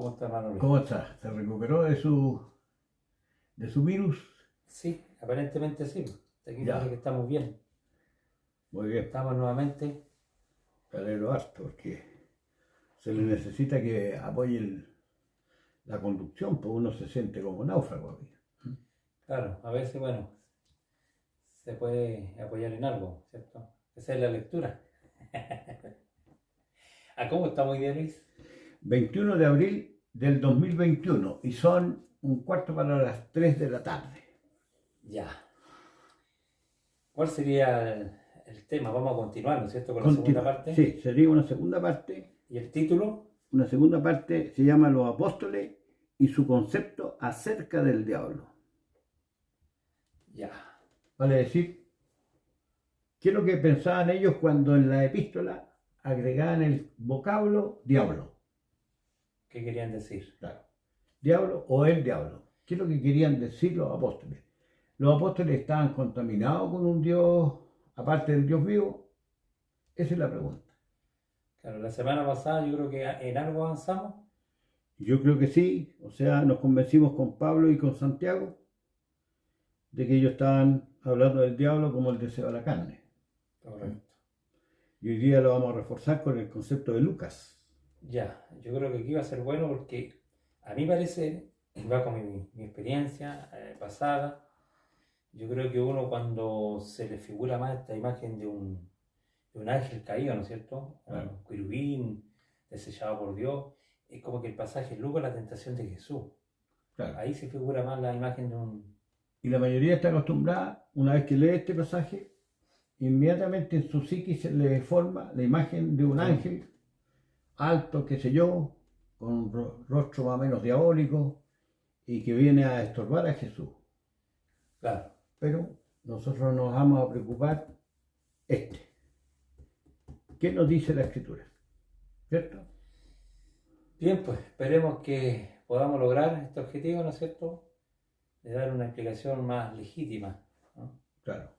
¿Cómo está, hermano Luis? ¿Cómo está? ¿Se recuperó de su virus? Sí, aparentemente sí. Aquí Ya, parece que estamos bien. muy bien. Estamos nuevamente. Me alegro harto porque se le necesita que apoye la conducción, pues uno se siente como náufrago aquí. Claro, a veces, bueno, se puede apoyar en algo, ¿cierto? Esa es la lectura. ¿A cómo estamos hoy día, Luis? 21 de abril del 2021 y son un cuarto para las 3 de la tarde. Ya. ¿Cuál sería el tema? Vamos a continuar, ¿no es cierto? Con la segunda parte. Sí, sería una segunda parte. ¿Y el título? Una segunda parte se llama Los Apóstoles y su concepto acerca del diablo. Ya. Vale decir, ¿qué es lo que pensaban ellos cuando en la epístola agregaban el vocablo diablo? ¿Qué querían decir? Claro. Diablo o el diablo. ¿Qué es lo que querían decir los apóstoles? ¿Los apóstoles estaban contaminados con un Dios aparte del Dios vivo? Esa es la pregunta. Claro, la semana pasada yo creo que en algo avanzamos. Yo creo que sí, o sea, nos convencimos con Pablo y con Santiago de que ellos estaban hablando del diablo como el deseo de la carne. Correcto. Y hoy día lo vamos a reforzar con el concepto de Lucas. Ya, yo creo que aquí va a ser bueno porque a mí parece, y va con mi experiencia pasada, yo creo que uno cuando se le figura más esta imagen de un ángel caído, ¿no es cierto? Claro. Un querubín desechado por Dios, es como que el pasaje Lucas, la tentación de Jesús. Claro. Ahí se figura más la imagen de un... Y la mayoría está acostumbrada, una vez que lee este pasaje, inmediatamente en su psiquis se le forma la imagen de un ángel alto, qué sé yo, con un rostro más o menos diabólico y que viene a estorbar a Jesús. Claro. Pero nosotros nos vamos a preocupar ¿Qué nos dice la Escritura? ¿Cierto? Bien, pues esperemos que podamos lograr este objetivo, ¿no es cierto? De dar una explicación más legítima, ¿no? Claro.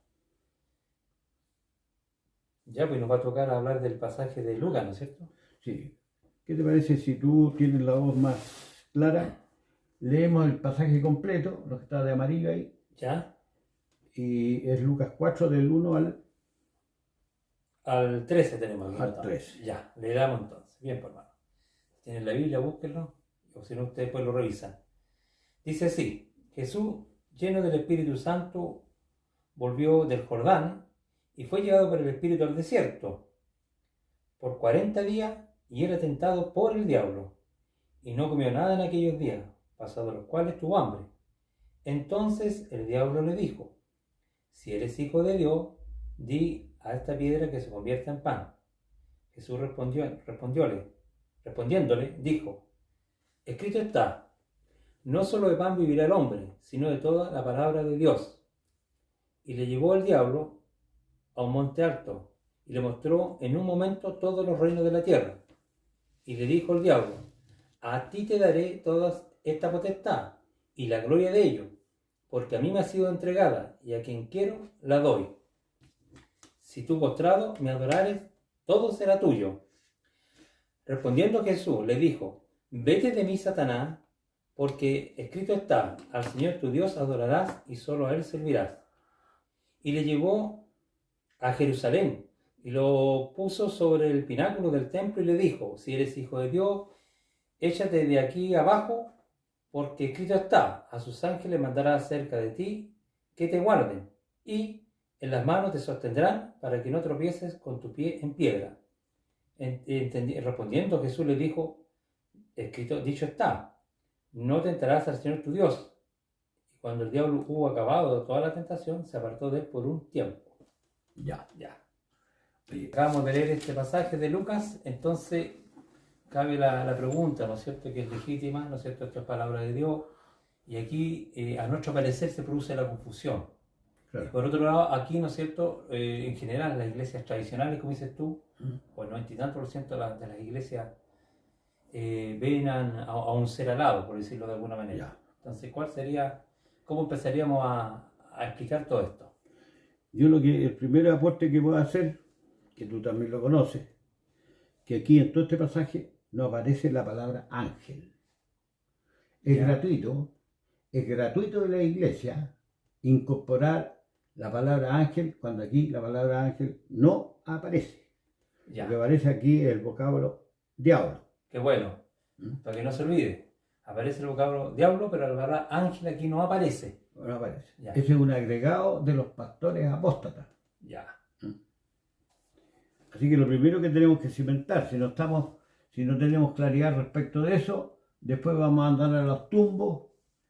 Ya, pues nos va a tocar hablar del pasaje de Lucas, ¿no es cierto? Sí. ¿Qué te parece si tú tienes la voz más clara? Leemos el pasaje completo, lo que está de amarillo ahí, ¿Ya? y es Lucas 4 del 1 Al 13 tenemos aquí al anotado. 13. Ya, le damos entonces. Bien, pues hermano. Si tienen la Biblia, búsquenlo, o si no, ustedes después lo revisan. Dice así: Jesús, lleno del Espíritu Santo, volvió del Jordán y fue llevado por el Espíritu al desierto por 40 días y era tentado por el diablo. Y no comió nada en aquellos días, pasados los cuales tuvo hambre. Entonces el diablo le dijo: si eres hijo de Dios, di a esta piedra que se convierta en pan. Jesús respondiéndole, dijo: escrito está, no solo de pan vivirá el hombre, sino de toda la palabra de Dios. Y le llevó el diablo a un monte alto, y le mostró en un momento todos los reinos de la tierra. Y le dijo el diablo: a ti te daré toda esta potestad, y la gloria de ello, porque a mí me ha sido entregada, y a quien quiero la doy. Si tú postrado me adorares, todo será tuyo. Respondiendo Jesús le dijo: vete de mí, Satanás, porque escrito está, al Señor tu Dios adorarás y solo a Él servirás. Y le llevó a Jerusalén y lo puso sobre el pináculo del templo y le dijo: si eres hijo de Dios, échate de aquí abajo, porque escrito está, a sus ángeles mandará cerca de ti que te guarden, y en las manos te sostendrán para que no tropieces con tu pie en piedra. Respondiendo Jesús le dijo: dicho está, no tentarás al Señor tu Dios. Y cuando el diablo hubo acabado toda la tentación, se apartó de él por un tiempo. Ya. Acabamos de leer este pasaje de Lucas, entonces cabe la pregunta, ¿no es cierto?, que es legítima, ¿no es cierto?, esta es palabra de Dios, y aquí, a nuestro parecer, se produce la confusión. Claro. Por otro lado, aquí, ¿no es cierto?, en general, las iglesias tradicionales, como dices tú, o el 90 y tanto por ciento de las iglesias ven a un ser alado, por decirlo de alguna manera. Ya. Entonces, cómo empezaríamos a explicar todo esto? El primer aporte que voy a hacer, que tú también lo conoces, que aquí en todo este pasaje no aparece la palabra ángel. Es Ya. gratuito de la iglesia incorporar la palabra ángel cuando aquí la palabra ángel no aparece. Ya. Lo que aparece aquí es el vocablo diablo. Qué bueno. ¿Mm? Para que no se olvide. Aparece el vocablo diablo, pero la palabra ángel aquí no aparece. No aparece. Ya. Ese es un agregado de los pastores apóstatas. Ya. Así que lo primero que tenemos que cimentar, si no tenemos claridad respecto de eso, después vamos a andar a los tumbos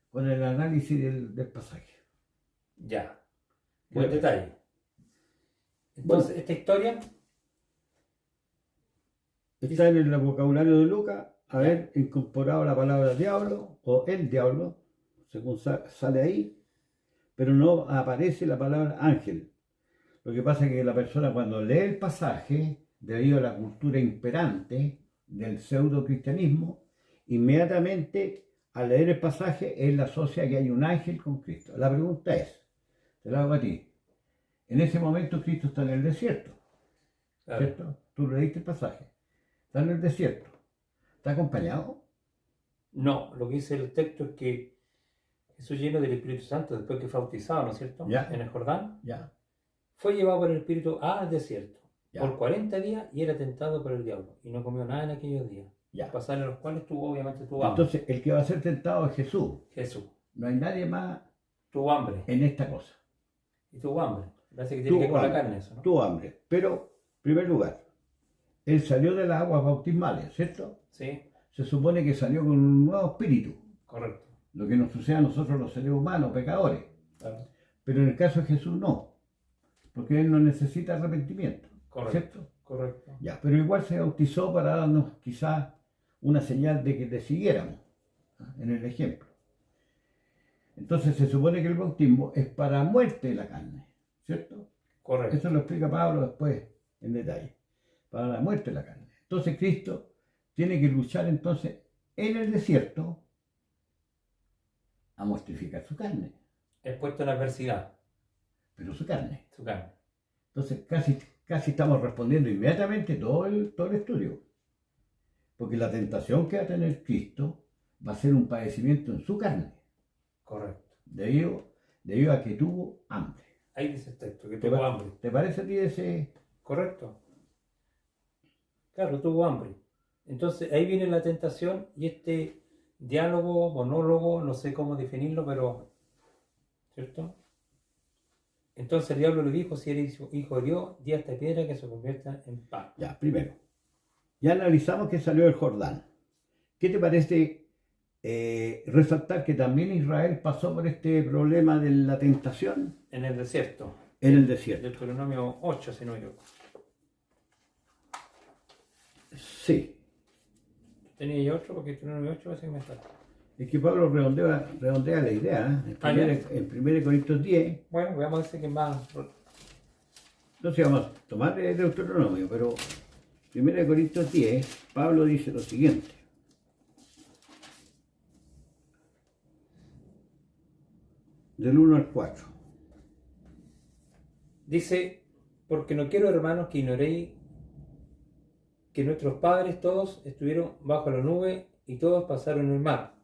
con el análisis del pasaje. Ya. Buen Creo. detalle. Entonces, esta historia, Está en el vocabulario de Lucas haber incorporado la palabra diablo o el diablo, según sale ahí, pero no aparece la palabra ángel. Lo que pasa es que la persona cuando lee el pasaje, debido a la cultura imperante del pseudo cristianismo, inmediatamente al leer el pasaje él asocia que hay un ángel con Cristo. La pregunta es, te la hago a ti, en ese momento Cristo está en el desierto, claro, ¿cierto? Tú leíste el pasaje, está en el desierto, ¿está acompañado? no, lo que dice el texto es que Jesús, lleno del Espíritu Santo, después que fue bautizado, ¿no es cierto? Ya. En el Jordán, Ya, fue llevado por el Espíritu al desierto ya, por 40 días y era tentado por el diablo. Y no comió nada en aquellos días. ya. Pasaron los cuales obviamente tuvo hambre. Entonces, el que va a ser tentado es Jesús. Jesús No hay nadie más tuvo hambre. en esta cosa. Y tuvo hambre. Parece que tiene que ver Tuvo con la hambre, carne eso, ¿no? tuvo hambre. Pero, en primer lugar, él salió de las aguas bautismales, ¿cierto? Sí, Se supone que salió con un nuevo espíritu. correcto. Lo que nos sucede a nosotros los seres humanos, pecadores. Claro. Pero en el caso de Jesús no. Porque él no necesita arrepentimiento. Correcto. ¿Cierto? Correcto. Ya, pero igual se bautizó para darnos quizás una señal de que te siguiéramos, en el ejemplo. Entonces se supone que el bautismo es para muerte de la carne, ¿cierto? Correcto. Eso lo explica Pablo después en detalle, para la muerte de la carne. Entonces Cristo tiene que luchar entonces en el desierto a mortificar su carne, Es puesto en adversidad, pero su carne. su carne. Entonces casi estamos respondiendo inmediatamente todo el estudio. Porque la tentación que va a tener Cristo va a ser un padecimiento en su carne, Correcto. debido a que tuvo hambre. Ahí dice el texto, que ¿Te, tuvo pa- hambre. ¿Te parece a ti ese? Correcto. Claro, tuvo hambre. Entonces ahí viene la tentación y este diálogo, monólogo, no sé cómo definirlo, pero ¿cierto? Entonces el diablo le dijo, si eres hijo de Dios, di a esta piedra que se convierta en pan. Ya, primero. Ya analizamos que salió del Jordán. ¿Qué te parece resaltar que también Israel pasó por este problema de la tentación En el desierto, en el desierto? Deuteronomio 8, si no me equivoco. Sí. Tenía yo otro, porque Deuteronomio 8 parece que me está. Es que Pablo redondea la idea, ¿eh? En 1 Corintios 10. Bueno, veamos ese que más. Entonces vamos a tomar de Deuteronomio, pero 1 Corintios 10, Pablo dice lo siguiente. Del 1 al 4. Dice, porque no quiero, hermanos, que ignoréis que nuestros padres todos estuvieron bajo la nube y todos pasaron el mar.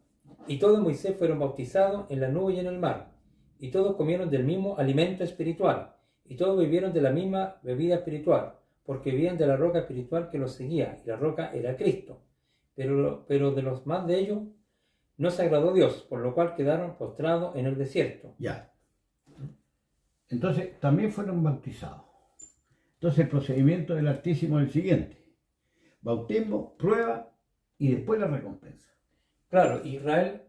Y todos Moisés fueron bautizados en la nube y en el mar. Y todos comieron del mismo alimento espiritual. Y todos bebieron de la misma bebida espiritual, porque vivían de la roca espiritual que los seguía, y la roca era Cristo. Pero de los más de ellos no se agradó Dios, por lo cual quedaron postrados en el desierto. Ya. Entonces también fueron bautizados. Entonces el procedimiento del Altísimo es el siguiente. Bautismo, prueba y después la recompensa. Claro, Israel,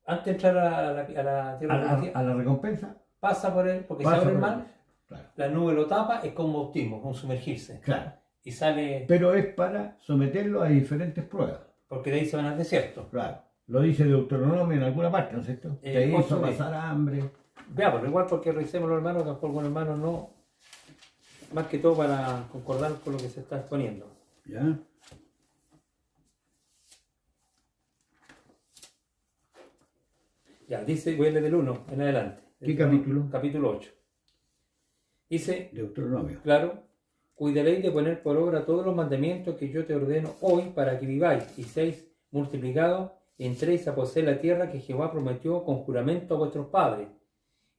antes de entrar a la tierra prometida, A la recompensa pasa por él, porque se pasa abre el por mar, Claro, la nube lo tapa, es como bautismo, como sumergirse. claro. Y sale, Pero es para someterlo a diferentes pruebas. porque de ahí se van al desierto. Claro. Lo dice Deuteronomio en alguna parte, ¿no es cierto? Te hizo 8:10. pasar hambre. Veámoslo, igual porque revisemos los hermanos, que a algunos hermanos no, más que todo para concordar con lo que se está exponiendo. ¿Ya? Ya, dice, voy a leer del 1 en adelante. ¿Qué capítulo? Capítulo 8. Dice, Deuteronomio. claro, cuidaréis de poner por obra todos los mandamientos que yo te ordeno hoy para que viváis y seáis multiplicados entréis a poseer la tierra que Jehová prometió con juramento a vuestros padres.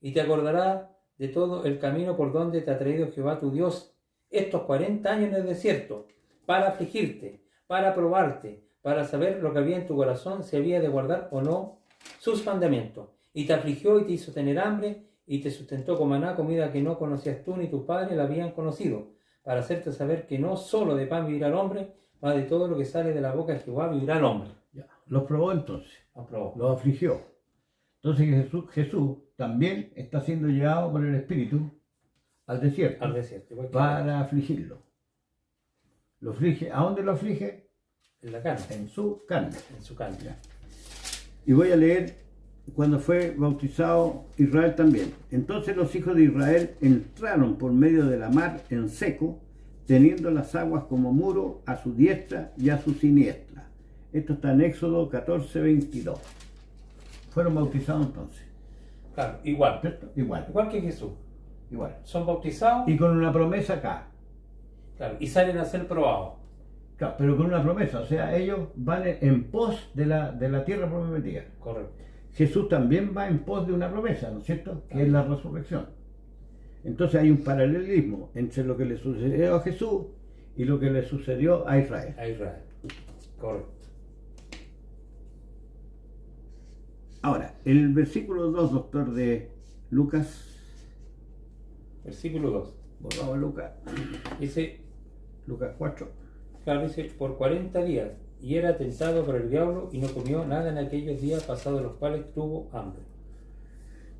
Y te acordarás de todo el camino por donde te ha traído Jehová tu Dios estos 40 años en el desierto, para afligirte, para probarte, para saber lo que había en tu corazón, si había de guardar o no sus mandamientos. Y te afligió y te hizo tener hambre, y te sustentó con maná, comida que no conocías tú ni tus padres la habían conocido, para hacerte saber que no solo de pan vivirá el hombre, mas de todo lo que sale de la boca de Jehová vivirá el hombre. Ya. Los probó entonces, Aprobó. los afligió. Entonces Jesús también está siendo llevado por el Espíritu al desierto, Al desierto, igual que para afligirlo. Lo aflige, ¿a dónde lo aflige? en la carne, En su carne. en su carne. Ya. Y voy a leer cuando fue bautizado Israel también. Entonces los hijos de Israel entraron por medio de la mar en seco, teniendo las aguas como muro a su diestra y a su siniestra. Esto está en Éxodo 14, 22. Fueron bautizados entonces. Claro, igual. ¿Cierto? Igual, Igual que Jesús. igual. Son bautizados, Y con una promesa acá. claro, y salen a ser probados. Claro, pero con una promesa. O sea, ellos van en pos de la tierra prometida. Correcto. Jesús también va en pos de una promesa, ¿no es cierto? Que es la resurrección. Entonces hay un paralelismo entre lo que le sucedió a Jesús y lo que le sucedió a Israel. A Israel. Correcto. Ahora, el versículo 2, doctor, de Lucas, Versículo 2. volvamos a Lucas, Dice, Lucas 4. claro, dice, por 40 días, y era tentado por el diablo, y no comió nada en aquellos días pasados los cuales tuvo hambre.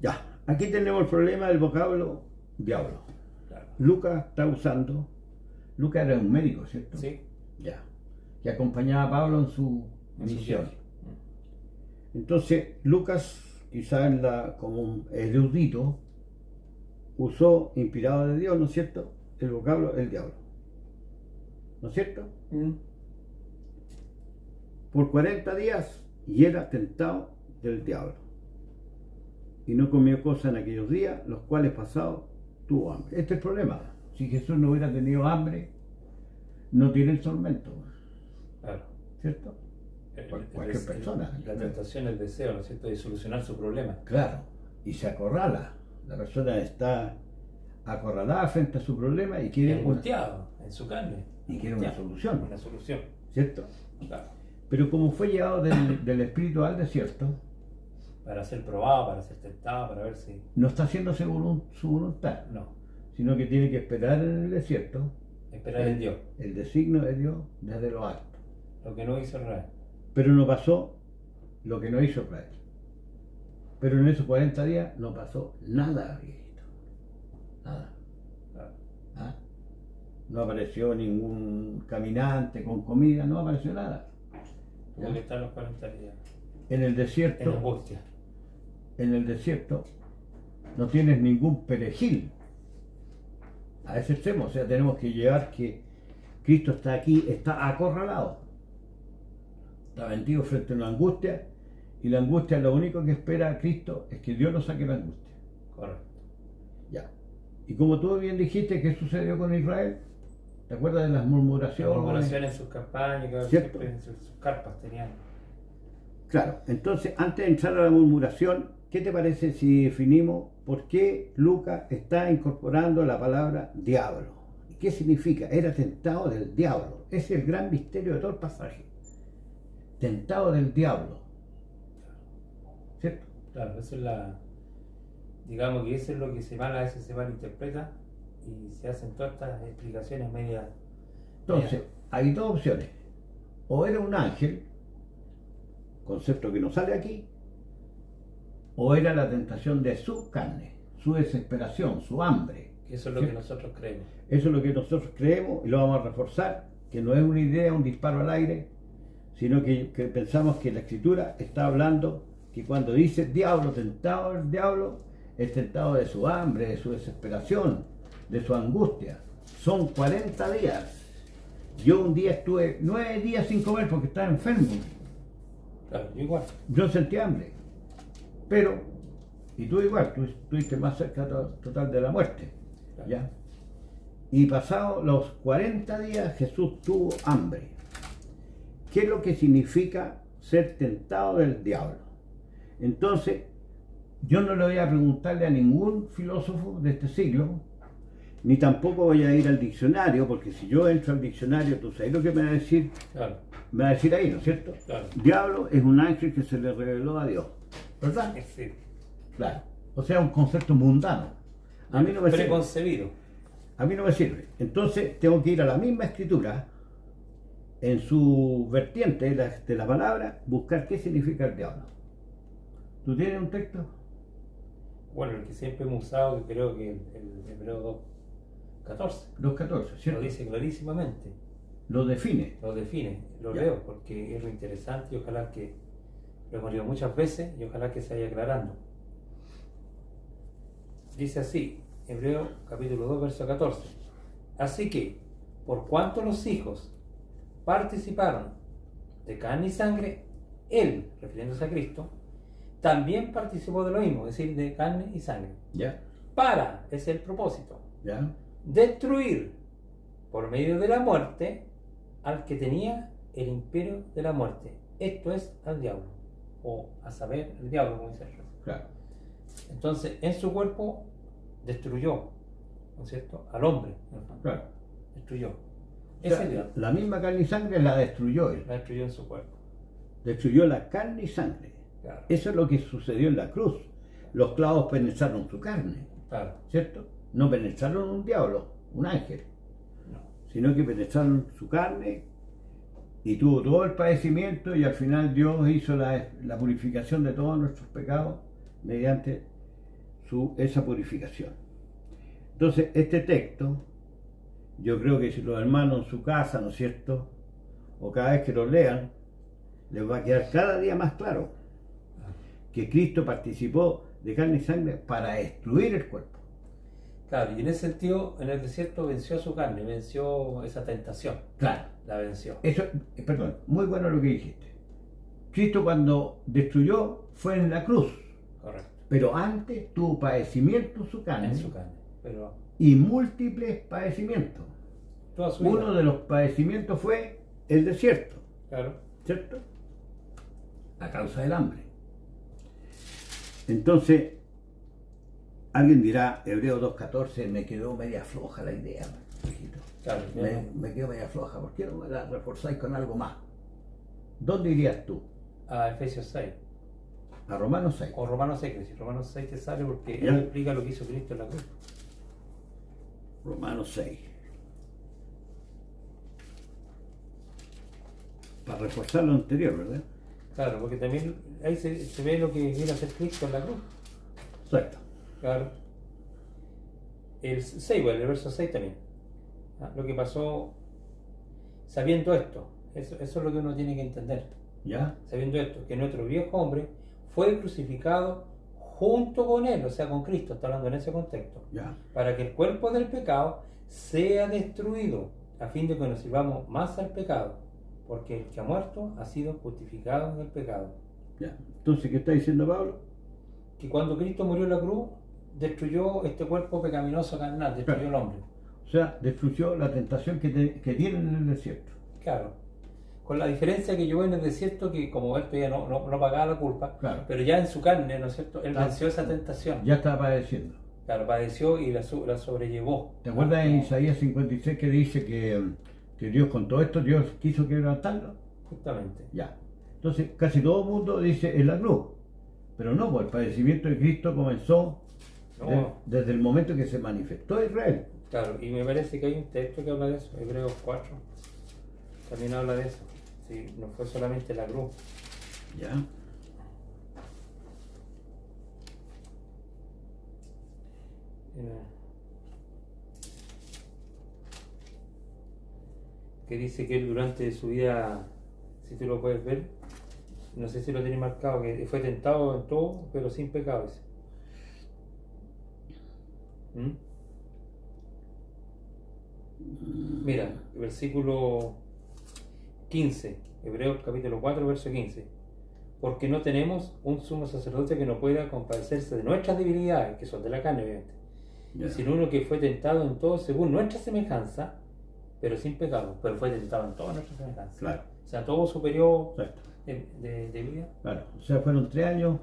Ya, aquí tenemos el problema del vocablo diablo. Claro. Lucas está usando, Lucas era un médico, ¿cierto? ¿Sí? Ya, que acompañaba a Pablo en su En su misión. viaje. Entonces, Lucas, quizás como un erudito, usó, inspirado de Dios, ¿no es cierto?, el vocablo el diablo. ¿No es cierto? Por 40 días y era tentado del diablo. Y no comió cosa en aquellos días, los cuales pasados tuvo hambre. Este es el problema. Si Jesús no hubiera tenido hambre, no tiene el tormento. Claro. ¿Cierto? Cualquier persona. La tentación, el deseo, ¿no es cierto?, de solucionar su problema. Claro. Y se acorrala. La persona está acorralada frente a su problema y quiere Angustiado en su carne. y quiere una Angustiado. solución. Una solución. ¿Cierto? Claro. Pero como fue llevado del Espíritu al desierto, Para ser probado, para ser tentado, para ver si. no está haciendo su voluntad, No. sino que tiene que esperar en el desierto Esperar en Dios. el designio de Dios desde lo alto. Lo que no hizo Israel. Pero no pasó lo que no hizo Israel. Pero en esos 40 días no pasó nada, viejito. Nada. Claro. ¿Ah? No apareció ningún caminante con comida, no apareció nada. Tuvo que estar los 40 días. En el En desierto, angustia. no tienes ningún perejil a ese extremo. O sea, tenemos que llevar que Cristo está aquí, está acorralado, está vendido frente a una angustia, y la angustia, lo único que espera a Cristo es que Dios lo saque la angustia. Correcto. Ya. Y como tú bien dijiste, ¿qué sucedió con Israel? ¿Te acuerdas de las murmuraciones? Murmuraciones en sus campañas, que ¿Cierto? siempre en sus carpas tenían. Claro, entonces antes de entrar a la murmuración, ¿qué te parece si definimos por qué Lucas está incorporando la palabra diablo? ¿Qué significa? Era tentado del diablo. Ese es el gran misterio de todo el pasaje. Tentado del diablo. ¿Cierto? Claro, eso es la. Digamos que eso es lo que a veces se malinterpreta y se hacen todas estas explicaciones medias. Entonces, hay dos opciones. O era un ángel, concepto que no sale aquí, o era la tentación de su carne, su desesperación, su hambre. Que eso es lo ¿Sí? que nosotros creemos. Eso es lo que nosotros creemos y lo vamos a reforzar, que no es una idea, un disparo al aire, sino que pensamos que la Escritura está hablando que cuando dice diablo, tentado del diablo, es tentado de su hambre, de su desesperación, de su angustia. Son 40 días. Yo un día estuve 9 días sin comer porque estaba enfermo. Claro, yo igual. Yo sentí hambre. Pero, y tú igual, tú estuviste más cerca total de la muerte. Claro. ¿Ya? Y pasados los 40 días Jesús tuvo hambre. ¿Qué es lo que significa ser tentado del diablo. Entonces, yo no le voy a preguntarle a ningún filósofo de este siglo, ni tampoco voy a ir al diccionario, porque si yo entro al diccionario, tú sabes lo que me va a decir. Claro, Me va a decir ahí, ¿no es cierto? claro. Diablo es un ángel que se le reveló a Dios, ¿verdad? Sí. Claro. O sea, un concepto mundano. A mí no me sirve. Preconcebido. A mí no me sirve. Entonces tengo que ir a la misma escritura, en su vertiente de la palabra, buscar qué significa el diablo. ¿Tú tienes un texto? Bueno, el que siempre hemos usado, que creo que el Hebreo 2:14, 2.14, lo ¿cierto? dice clarísimamente, Lo define. lo define, lo Ya. leo, porque es lo interesante y ojalá que lo hemos leído muchas veces y ojalá que se vaya aclarando. Dice así, Hebreo capítulo 2, verso 14. Así que, por cuanto los hijos participaron de carne y sangre, él, refiriéndose a Cristo, también participó de lo mismo, es decir, de carne y sangre. ¿Ya? Para, ese es el propósito, ¿Ya? destruir por medio de la muerte al que tenía el imperio de la muerte. Esto es al diablo, o a saber, el diablo, como dice el rey. Claro. Entonces, en su cuerpo destruyó, ¿no es cierto?, al hombre. ¿No? Claro. Destruyó. O sea, Ese diablo la misma carne y sangre la destruyó él. la destruyó en su cuerpo. Destruyó la carne y sangre. Claro, Eso es lo que sucedió en la cruz. Los clavos penetraron su carne, claro. ¿cierto? No penetraron un diablo, un ángel, No. sino que penetraron su carne y tuvo todo el padecimiento y al final Dios hizo la purificación de todos nuestros pecados mediante esa purificación. Entonces, este texto, yo creo que si los hermanos en su casa, ¿no es cierto?, o cada vez que lo lean, les va a quedar cada día más claro que Cristo participó de carne y sangre para destruir el cuerpo. Claro, y en ese sentido, en el desierto venció su carne, venció esa tentación. Claro. La venció. Eso, perdón, muy bueno lo que dijiste. Cristo cuando destruyó fue en la cruz, Correcto. pero antes tuvo padecimiento en su En su carne. Pero y múltiples padecimientos. toda su Uno vida. de los padecimientos fue el desierto, Claro. ¿cierto? A causa del hambre. Entonces, alguien dirá, Hebreo 2.14, me quedó media floja la idea, hijito. Claro. Me quedó media floja, ¿por qué no me la reforzáis con algo más? ¿Dónde irías tú? A Efesios 6. A Romanos 6. O Romanos 6, que si Romanos 6 te sale porque Ya. él explica lo que hizo Cristo en la cruz. Romanos 6. Para reforzar lo anterior, ¿verdad? Claro, porque también ahí se ve lo que viene a hacer Cristo en la cruz. Exacto. Claro. El 6, bueno, el verso 6 también. Lo que pasó sabiendo esto. Eso es lo que uno tiene que entender. ¿Ya? Sabiendo esto, que nuestro viejo hombre fue crucificado junto con él, o sea, con Cristo, está hablando en ese contexto, ¿Ya? para que el cuerpo del pecado sea destruido, a fin de que nos sirvamos más al pecado, porque el que ha muerto ha sido justificado en el pecado. ¿Ya? Entonces, ¿qué está diciendo Pablo? Que cuando Cristo murió en la cruz, destruyó este cuerpo pecaminoso carnal, destruyó Claro. el hombre. O sea, destruyó la tentación que tienen en el desierto. Claro. Con la diferencia que yo en el desierto, que como él todavía no pagaba la culpa, Claro. pero ya en su carne, ¿no es cierto? Él Claro. venció esa tentación. Ya estaba padeciendo. Claro, padeció y la sobrellevó. ¿Te acuerdas en Como- Isaías 56 que dice que Dios con todo esto, Dios quiso quebrantarlo? Justamente. Ya. Entonces, casi todo el mundo dice en la cruz. Pero no, pues el padecimiento de Cristo comenzó No. desde el momento que se manifestó a Israel. Claro, y me parece que hay un texto que habla de eso, Hebreos 4, también habla de eso. Sí, no fue solamente la cruz. ¿Ya? Que dice que él durante su vida, si tú lo puedes ver, no sé si lo tenéis marcado, que fue tentado en todo, pero sin pecado. Dice. ¿Mm? Mira, versículo 15, Hebreos capítulo 4, verso 15. Porque no tenemos un sumo sacerdote que no pueda compadecerse de nuestras debilidades, que son de la carne, obviamente, Ya. sino uno que fue tentado en todo según nuestra semejanza, pero sin pecado, pero fue tentado en toda nuestra semejanza. Claro. O sea, todo su periodo Exacto. de vida. Claro. O sea, fueron 3 años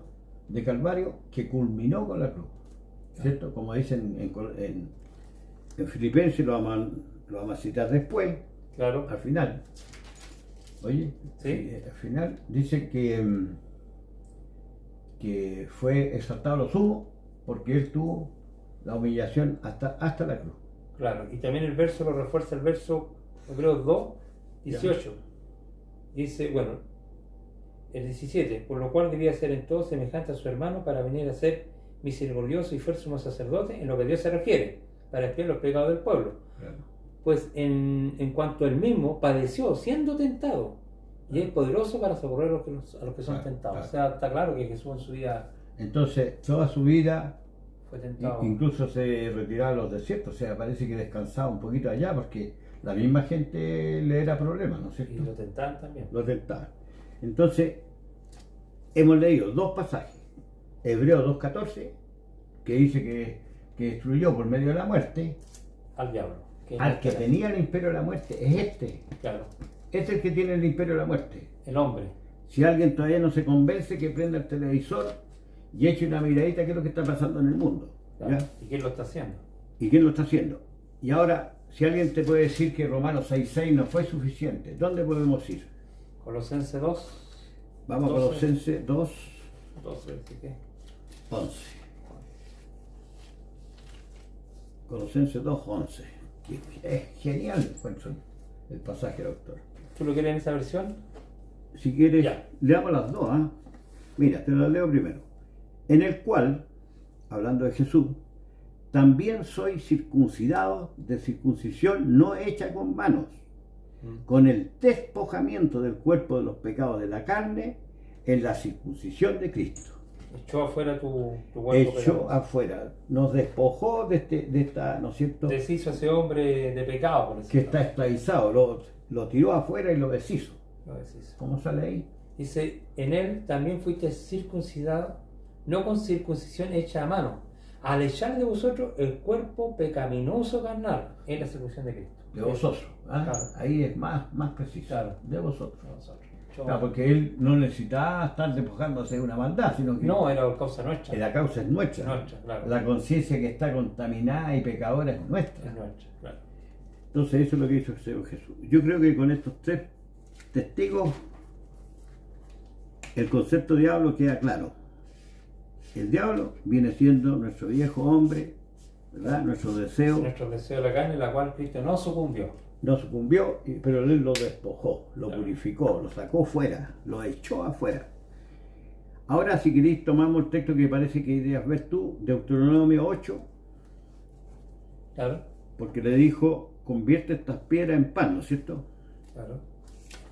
de Calvario que culminó con la cruz. ¿Cierto? Como dicen en Filipenses, lo vamos a citar después, Claro. al final. Oye, Sí. al final dice que fue exaltado a lo sumo porque él tuvo la humillación hasta la cruz. Claro. Y también el verso lo refuerza el verso Hebreos 2, 18. Dice, bueno, el 17, por lo cual debía ser en todo semejante a su hermano para venir a ser misericordioso y fuera sumo sacerdote en lo que Dios se refiere, para expiar los pecados del pueblo. Claro. Pues en cuanto él mismo padeció siendo tentado, y es poderoso para socorrer a los que son Claro, tentados. claro. O sea, está claro que Jesús en su vida Entonces, toda su vida, fue tentado. incluso se retiraba a los desiertos, o sea, parece que descansaba un poquito allá porque la misma gente le era problema, ¿no es Y cierto? lo tentaban también. Lo tentaban. Entonces, hemos leído 2 pasajes. Hebreos 2:14, que dice que destruyó por medio de la muerte Al diablo. al que tenía el imperio de la muerte. Es Claro. es el que tiene el imperio de la muerte. El hombre. Si alguien todavía no se convence, que prenda el televisor y eche una miradita a qué es lo que está pasando en el mundo. Claro. ¿Ya? ¿Y quién lo está haciendo? ¿Y quién lo está haciendo? Y ahora, si alguien te puede decir que Romanos 6:6 no fue suficiente, ¿dónde podemos ir? Colosenses 2. Vamos a 12. Colosenses 2:11. 2, ¿qué? Colosenses 2:11. Es genial, encuentro el pasaje, doctor. ¿Tú lo quieres en esa versión? Si quieres, Ya. leamos las dos. ¿Ah? Mira, te las leo primero. En el cual, hablando de Jesús, también soy circuncidado de circuncisión no hecha con manos, con el despojamiento del cuerpo de los pecados de la carne en la circuncisión de Cristo. Echó afuera tu cuerpo Echó pecaminoso. afuera, nos despojó de esta, ¿no es cierto?, Deshizo a ese hombre de pecado, por que decirlo. está esclavizado, lo tiró afuera y lo deshizo. Lo deshizo. ¿Cómo sale ahí? Dice, en él también fuiste circuncidado, no con circuncisión hecha a mano, al echar de vosotros el cuerpo pecaminoso carnal en la circuncisión de Cristo. De vosotros. ¿Ah? Claro. Ahí es más preciso. Claro. De vosotros. De nosotros. Yo- Claro, porque él no necesitaba estar despojándose de una maldad, sino que No, era por causa nuestra. la causa es nuestra. Nuestra, claro. La conciencia que está contaminada y pecadora es Es nuestra. nuestra, claro. Entonces eso es lo que hizo el Señor Jesús. Yo creo que con estos 3 testigos el concepto de diablo queda claro. El diablo viene siendo nuestro viejo hombre, ¿verdad? Nuestro deseo. Nuestro deseo de la carne, la cual Cristo no sucumbió. No sucumbió, pero él lo despojó, lo Claro. purificó, lo sacó fuera, lo echó afuera. Ahora, si queréis, tomamos el texto que parece que ideas ver tú, Deuteronomio 8, Claro, porque le dijo, convierte estas piedras en pan, ¿no es cierto? claro.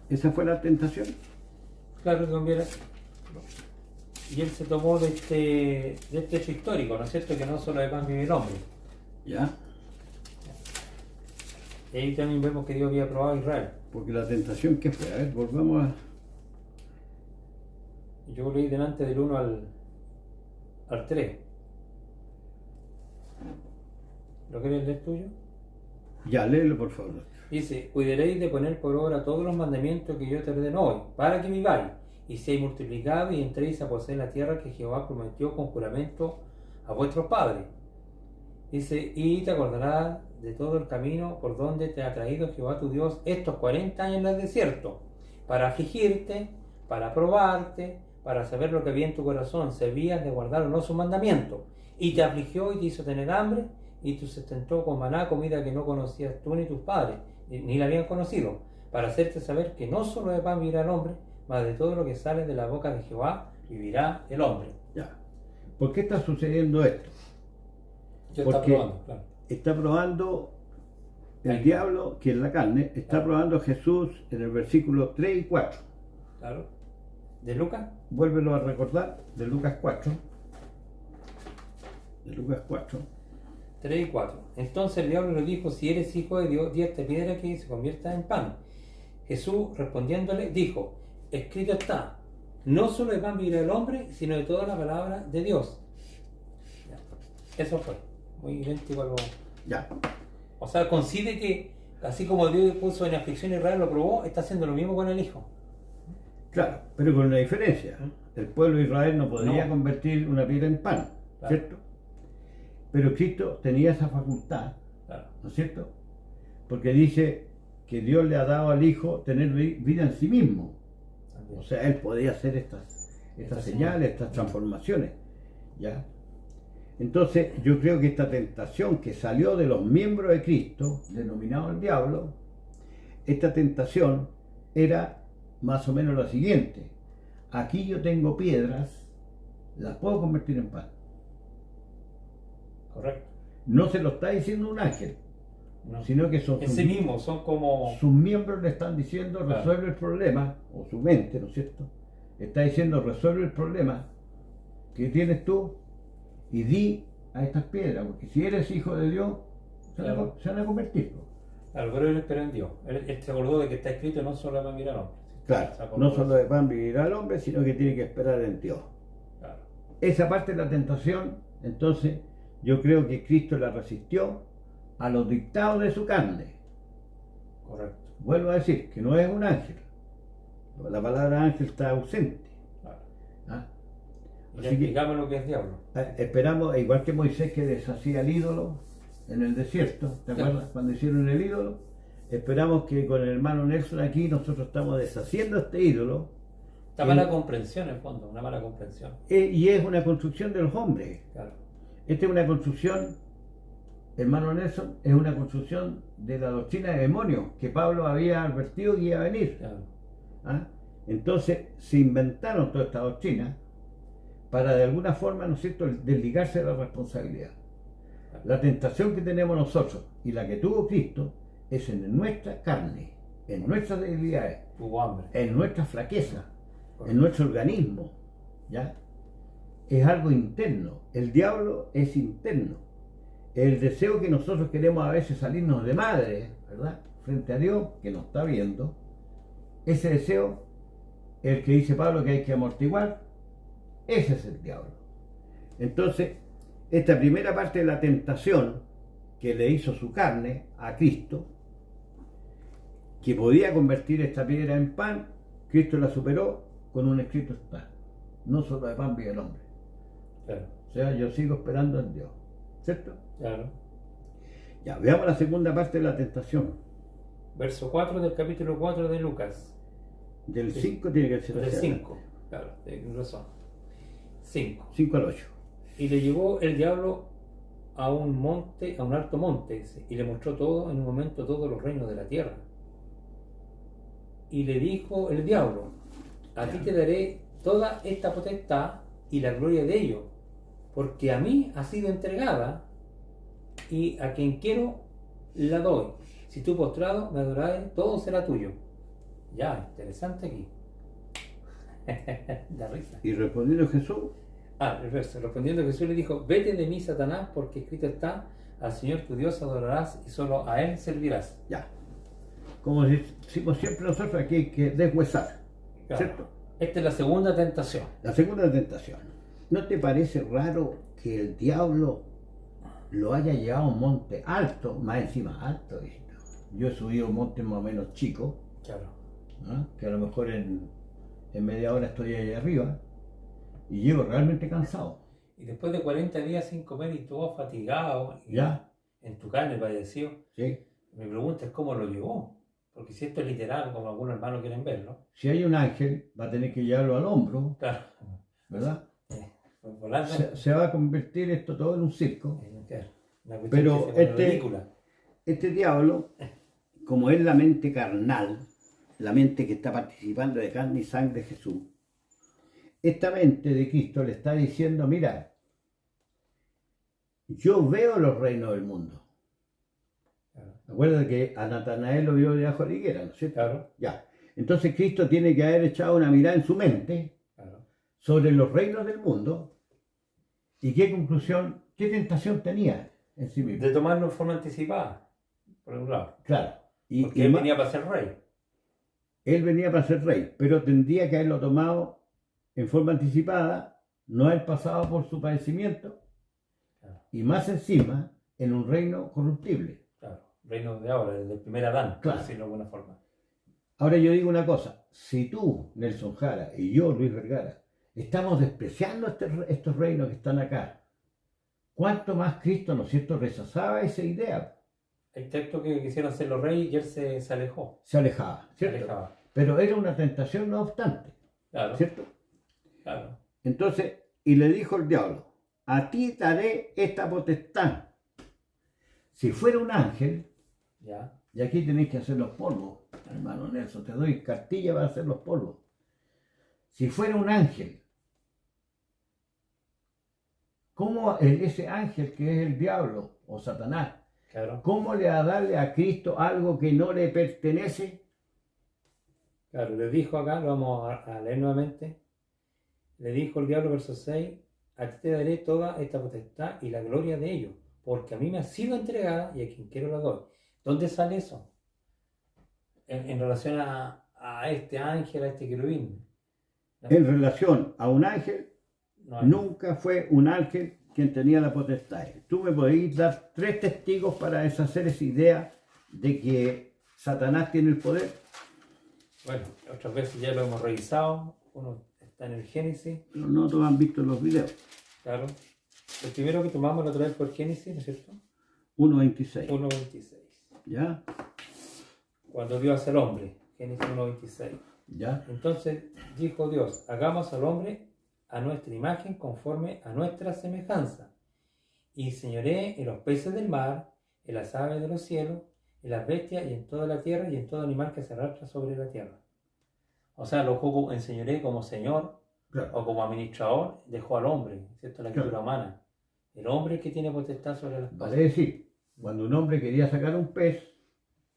Esa fue la tentación. Claro que conviene. Y él se tomó de este hecho histórico, ¿no es cierto? Que no solo de pan vive el hombre. ¿Ya? Y ahí también vemos que Dios había probado a Israel. Porque la tentación, ¿qué fue? A ver, volvamos a... Y yo leí delante del 1 al 3. ¿Lo quieres leer tuyo? Ya, léelo por favor. Dice, cuidaréis de poner por obra todos los mandamientos que yo te ordeno hoy, para que viváis, y seáis multiplicados y entréis a poseer la tierra que Jehová prometió con juramento a vuestros padres. Dice, y te acordarás de todo el camino por donde te ha traído Jehová tu Dios estos 40 años en el desierto, para afligirte, para probarte, para saber lo que había en tu corazón, si habías de guardar o no sus mandamientos. Y te afligió y te hizo tener hambre, y te sustentó con maná, comida que no conocías tú ni tus padres, ni la habían conocido, para hacerte saber que no solo de pan vivirá el hombre, mas de todo lo que sale de la boca de Jehová vivirá el hombre. Ya. ¿Por qué está sucediendo esto? Yo Porque está probando, claro. está probando el Ahí. diablo, que es la carne, está Claro. probando a Jesús en el versículo 3 y 4. Claro. ¿De Lucas? Vuélvelo a recordar, de Lucas 4. De Lucas 4. 3 y 4. Entonces el diablo le dijo, si eres hijo de Dios, di a esta piedra que se convierta en pan. Jesús respondiéndole dijo, escrito está, no solo de pan vivirá el hombre, sino de toda la palabra de Dios. Ya. Eso fue, muy idéntico a lo... Ya. O sea, coincide que Así como Dios puso en aflicción a Israel, lo probó, está haciendo lo mismo con el Hijo. Claro, pero con una diferencia. El pueblo de Israel no podría No. convertir una piedra en pan, Claro. ¿cierto? Pero Cristo tenía esa facultad, Claro. ¿no es cierto? Porque dice que Dios le ha dado al Hijo tener vida en sí mismo. También. O sea, Él podía hacer estas señales, estas transformaciones, ¿ya? Entonces, yo creo que esta tentación que salió de los miembros de Cristo, denominado el diablo, esta tentación era más o menos la siguiente. Aquí yo tengo piedras, las puedo convertir en pan. Correcto. No se lo está diciendo un ángel, No. sino que son En sí mismos son como... sus miembros le están diciendo Claro. resuelve el problema, o su mente, ¿no es cierto? Está diciendo resuelve el problema que tienes tú y di a estas piedras, porque si eres hijo de Dios, Claro. se van a convertir. Claro, pero él esperó en Dios. Él se acordó de que está escrito no solo van a mirar hombre. Claro, Se acordó no de solo eso. de pan vivirá el hombre, sino que tiene que esperar en Dios. Claro. Esa parte de la tentación, entonces, yo creo que Cristo la resistió a los dictados de su carne. Correcto. Vuelvo a decir que no es un ángel. La palabra ángel está ausente. Claro. ¿Ah? Y ya Así que explicamos lo que es diablo. esperamos, igual que Moisés que deshacía el ídolo en el desierto, ¿te Claro. acuerdas? Cuando hicieron el ídolo, esperamos que con el hermano Nelson aquí nosotros estamos deshaciendo este ídolo. Esta mala comprensión, en el fondo, una mala comprensión. Y es una construcción de los hombres. Claro. Esta es una construcción, hermano Nelson, es una construcción de la doctrina de demonios que Pablo había advertido que iba a venir. Claro. ¿Ah? Entonces se inventaron toda esta doctrina para de alguna forma, ¿no es cierto?, desligarse de la responsabilidad. La tentación que tenemos nosotros y la que tuvo Cristo es en nuestra carne, en nuestras debilidades, Tuvo hambre. en nuestra flaqueza, Correcto. en nuestro organismo, ¿ya? Es algo interno. El diablo es interno. El deseo que nosotros queremos a veces salirnos de madre, ¿verdad?, frente a Dios, que nos está viendo, ese deseo, el que dice Pablo que hay que amortiguar, ese es el diablo. Entonces, esta primera parte de la tentación que le hizo su carne a Cristo, que podía convertir esta piedra en pan, Cristo la superó con un escrito está. No solo de pan vive el hombre. Claro. O sea, yo sigo esperando en Dios. ¿Cierto? Claro. Ya, veamos la segunda parte de la tentación. Verso 4 del capítulo 4 de Lucas. Del Sí. 5 tiene que ser Del hacia 5. Claro, tienes razón. 5. 5 al 8. Y le llevó el diablo a un monte, a un alto monte, dice, y le mostró todo, en un momento, todos los reinos de la tierra. Y le dijo el diablo: a ti te daré toda esta potestad y la gloria de ello, porque a mí ha sido entregada, y a quien quiero la doy. Si tú postrado me adorares, todo será tuyo. Ya, interesante aquí. Da risa. Y respondiendo Jesús, El verso. Respondiendo Jesús le dijo: vete de mí, Satanás, porque escrito está: al Señor tu Dios adorarás y solo a Él servirás. ya. Como decimos siempre nosotros, aquí hay que deshuesar. Claro. ¿Cierto? Esta es la segunda tentación. La segunda tentación. ¿No te parece raro que el diablo lo haya llevado a un monte alto, más encima alto? Yo he subido un monte más o menos chico, Claro. ¿no?, que a lo mejor en media hora estoy ahí arriba y llego realmente cansado. Y después de 40 días sin comer y todo fatigado, y ¿Ya? en tu carne padecido, ¿Sí? me preguntas cómo lo llevó. Porque si esto es literal, como algunos hermanos quieren verlo, Si hay un ángel, va a tener que llevarlo al hombro, claro, ¿verdad? pues volando, Se va a convertir esto todo en un circo. claro, una cuestión Pero que se pone ridícula. este diablo, como es la mente carnal, la mente que está participando de carne y sangre de Jesús, esta mente de Cristo le está diciendo: mira, yo veo los reinos del mundo. Claro. Acuérdate que a Natanael lo vio debajo de la higuera, ¿no es cierto? Claro, Ya. Entonces Cristo tiene que haber echado una mirada en su mente claro. sobre los reinos del mundo y qué conclusión, qué tentación tenía en sí mismo. De tomarlo en forma anticipada, por un lado. Claro. Porque él venía para ser rey. Él venía para ser rey, pero tendría que haberlo tomado en forma anticipada, no haber pasado por su padecimiento, Claro, y más encima en un reino corruptible. claro. reino de ahora, el del primer Adán, por Claro. decirlo de alguna forma. Ahora yo digo una cosa, si tú, Nelson Jara, y yo, Luis Vergara, estamos despreciando estos reinos que están acá, ¿cuánto más Cristo, ¿no es cierto?, rechazaba esa idea? Hay textos que quisieron ser los reyes y él se alejó. Se alejaba, Se ¿cierto? alejaba. Pero era una tentación no obstante, Claro, ¿cierto? claro. Entonces, y le dijo el diablo, a ti daré esta potestad. Si fuera un ángel, Ya, y aquí tenéis que hacer los polvos, hermano Nelson, te doy cartilla para hacer los polvos. Si fuera un ángel, ¿cómo ese ángel que es el diablo o Satanás, claro. cómo le va a darle a Cristo algo que no le pertenece? Claro, le dijo acá, lo vamos a leer nuevamente. Le dijo el diablo, verso 6, a ti te daré toda esta potestad y la gloria de ello, porque a mí me ha sido entregada y a quien quiero la doy. ¿Dónde sale eso? En relación a este ángel, a este querubín. ¿No? En relación a un ángel, No hay. nunca fue un ángel quien tenía la potestad. Tú me podéis dar 3 testigos para deshacer esa idea de que Satanás tiene el poder. Bueno, otras veces ya lo hemos revisado. Uno está en el Génesis, Pero no todos han visto los videos. claro. El primero que tomamos la otra vez fue el Génesis, ¿no es cierto? 1.26. 1.26. ¿Ya? Cuando Dios hace al hombre, Génesis 1.26. ¿Ya? Entonces dijo Dios, hagamos al hombre a nuestra imagen conforme a nuestra semejanza, y señoré en los peces del mar, en las aves de los cielos, en las bestias y en toda la tierra y en todo animal que se arrastra sobre la tierra. O sea, lo enseñoré como señor Claro. o como administrador, dejó al hombre, ¿cierto? La criatura humana. El hombre es que tiene potestad sobre las cosas. Vale decir, cuando un hombre quería sacar un pez,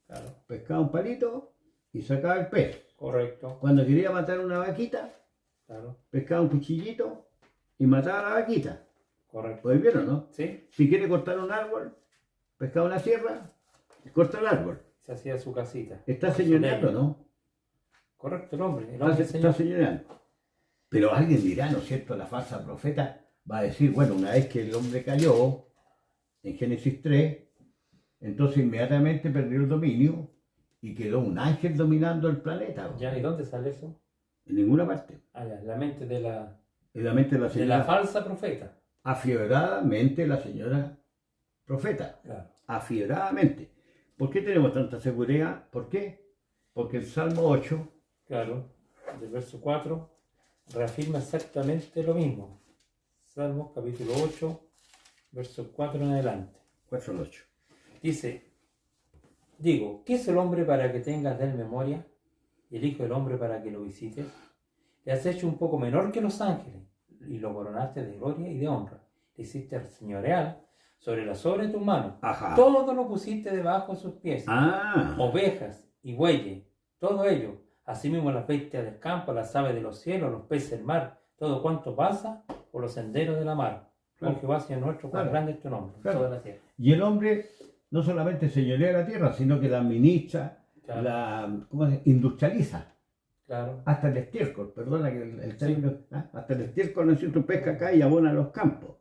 Claro, pescaba un palito y sacaba el pez. correcto, Cuando quería matar una vaquita, claro, pescaba un cuchillito y mataba a la vaquita. correcto. ¿Podéis ver o no? ¿Sí? Si quiere cortar un árbol, pescaba una sierra y corta el árbol. Se hacía su casita. Está Con su señoreando, leña. ¿no? Correcto, el hombre Está señor. señoreando. Pero alguien dirá, ¿no es cierto? La falsa profeta va a decir, bueno, una vez que el hombre cayó, en Génesis 3, entonces inmediatamente perdió el dominio y quedó un ángel dominando el planeta. Ya, ¿y dónde sale eso? En ninguna parte. Ah, ya, la mente de la En la mente de la De señora, la falsa profeta. afiebradamente la señora profeta. Claro. Afiebradamente. ¿Por qué tenemos tanta seguridad? ¿Por qué? Porque el Salmo 8, Claro. Del verso 4 reafirma exactamente lo mismo. Salmos capítulo 8, verso 4 en adelante. 4 al 8. Dice, digo, ¿qué es el hombre para que tengas de él memoria? Y el hijo del hombre para que lo visites. Le has hecho un poco menor que los ángeles y lo coronaste de gloria y de honra. Le hiciste señoreal sobre las obras de tus manos. Ajá. Todo lo pusiste debajo de sus pies. Ah, Ovejas y bueyes, todo ello, asimismo las bestias del campo, las aves de los cielos, los peces del mar, todo cuanto pasa por los senderos de la mar. Claro. Oh Jehová, Señor nuestro, cuán Claro. grande es tu nombre, Claro. toda la tierra. y el hombre no solamente señorea la tierra, sino que la administra, Claro. ¿cómo se dice? Industrializa. Claro, Hasta el estiércol, perdona que el término, hasta el estiércol, ¿no es cierto?, pesca acá y abona los campos.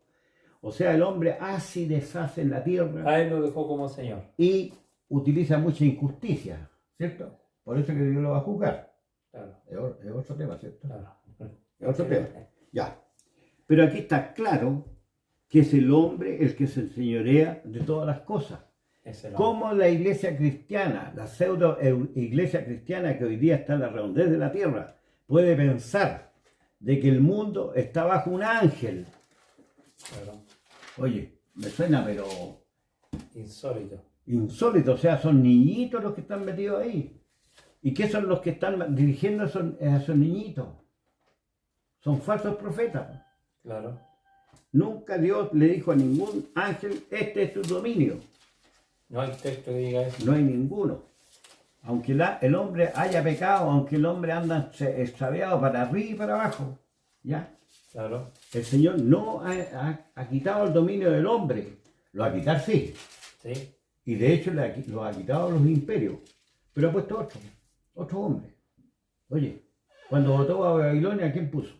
O sea, el hombre hace y deshace en la tierra a él lo dejó como Señor. y utiliza mucha injusticia, ¿cierto? Por eso que Dios lo va a juzgar. Claro, Es otro tema, ¿cierto? claro. Es otro tema. Ya. Pero aquí está claro que es el hombre el que se enseñorea de todas las cosas. Es el hombre. Como la iglesia cristiana, la pseudo iglesia cristiana que hoy día está en la redondez de la tierra, puede pensar de que el mundo está bajo un ángel. Claro. Oye, me suena pero Insólito. insólito, o sea, son niñitos los que están metidos ahí. ¿Y qué son los que están dirigiendo a esos niñitos? Son falsos profetas. Claro, Nunca Dios le dijo a ningún ángel, este es tu dominio. no hay texto que diga eso. No hay ninguno. Aunque el hombre haya pecado, aunque el hombre anda extraviado para arriba y para abajo, ¿ya? Claro, El Señor no ha quitado el dominio del hombre. Lo va a quitar, sí. sí, Y de hecho lo ha quitado a los imperios. Pero ha puesto otro hombre. Oye, cuando votó a Babilonia, ¿quién puso?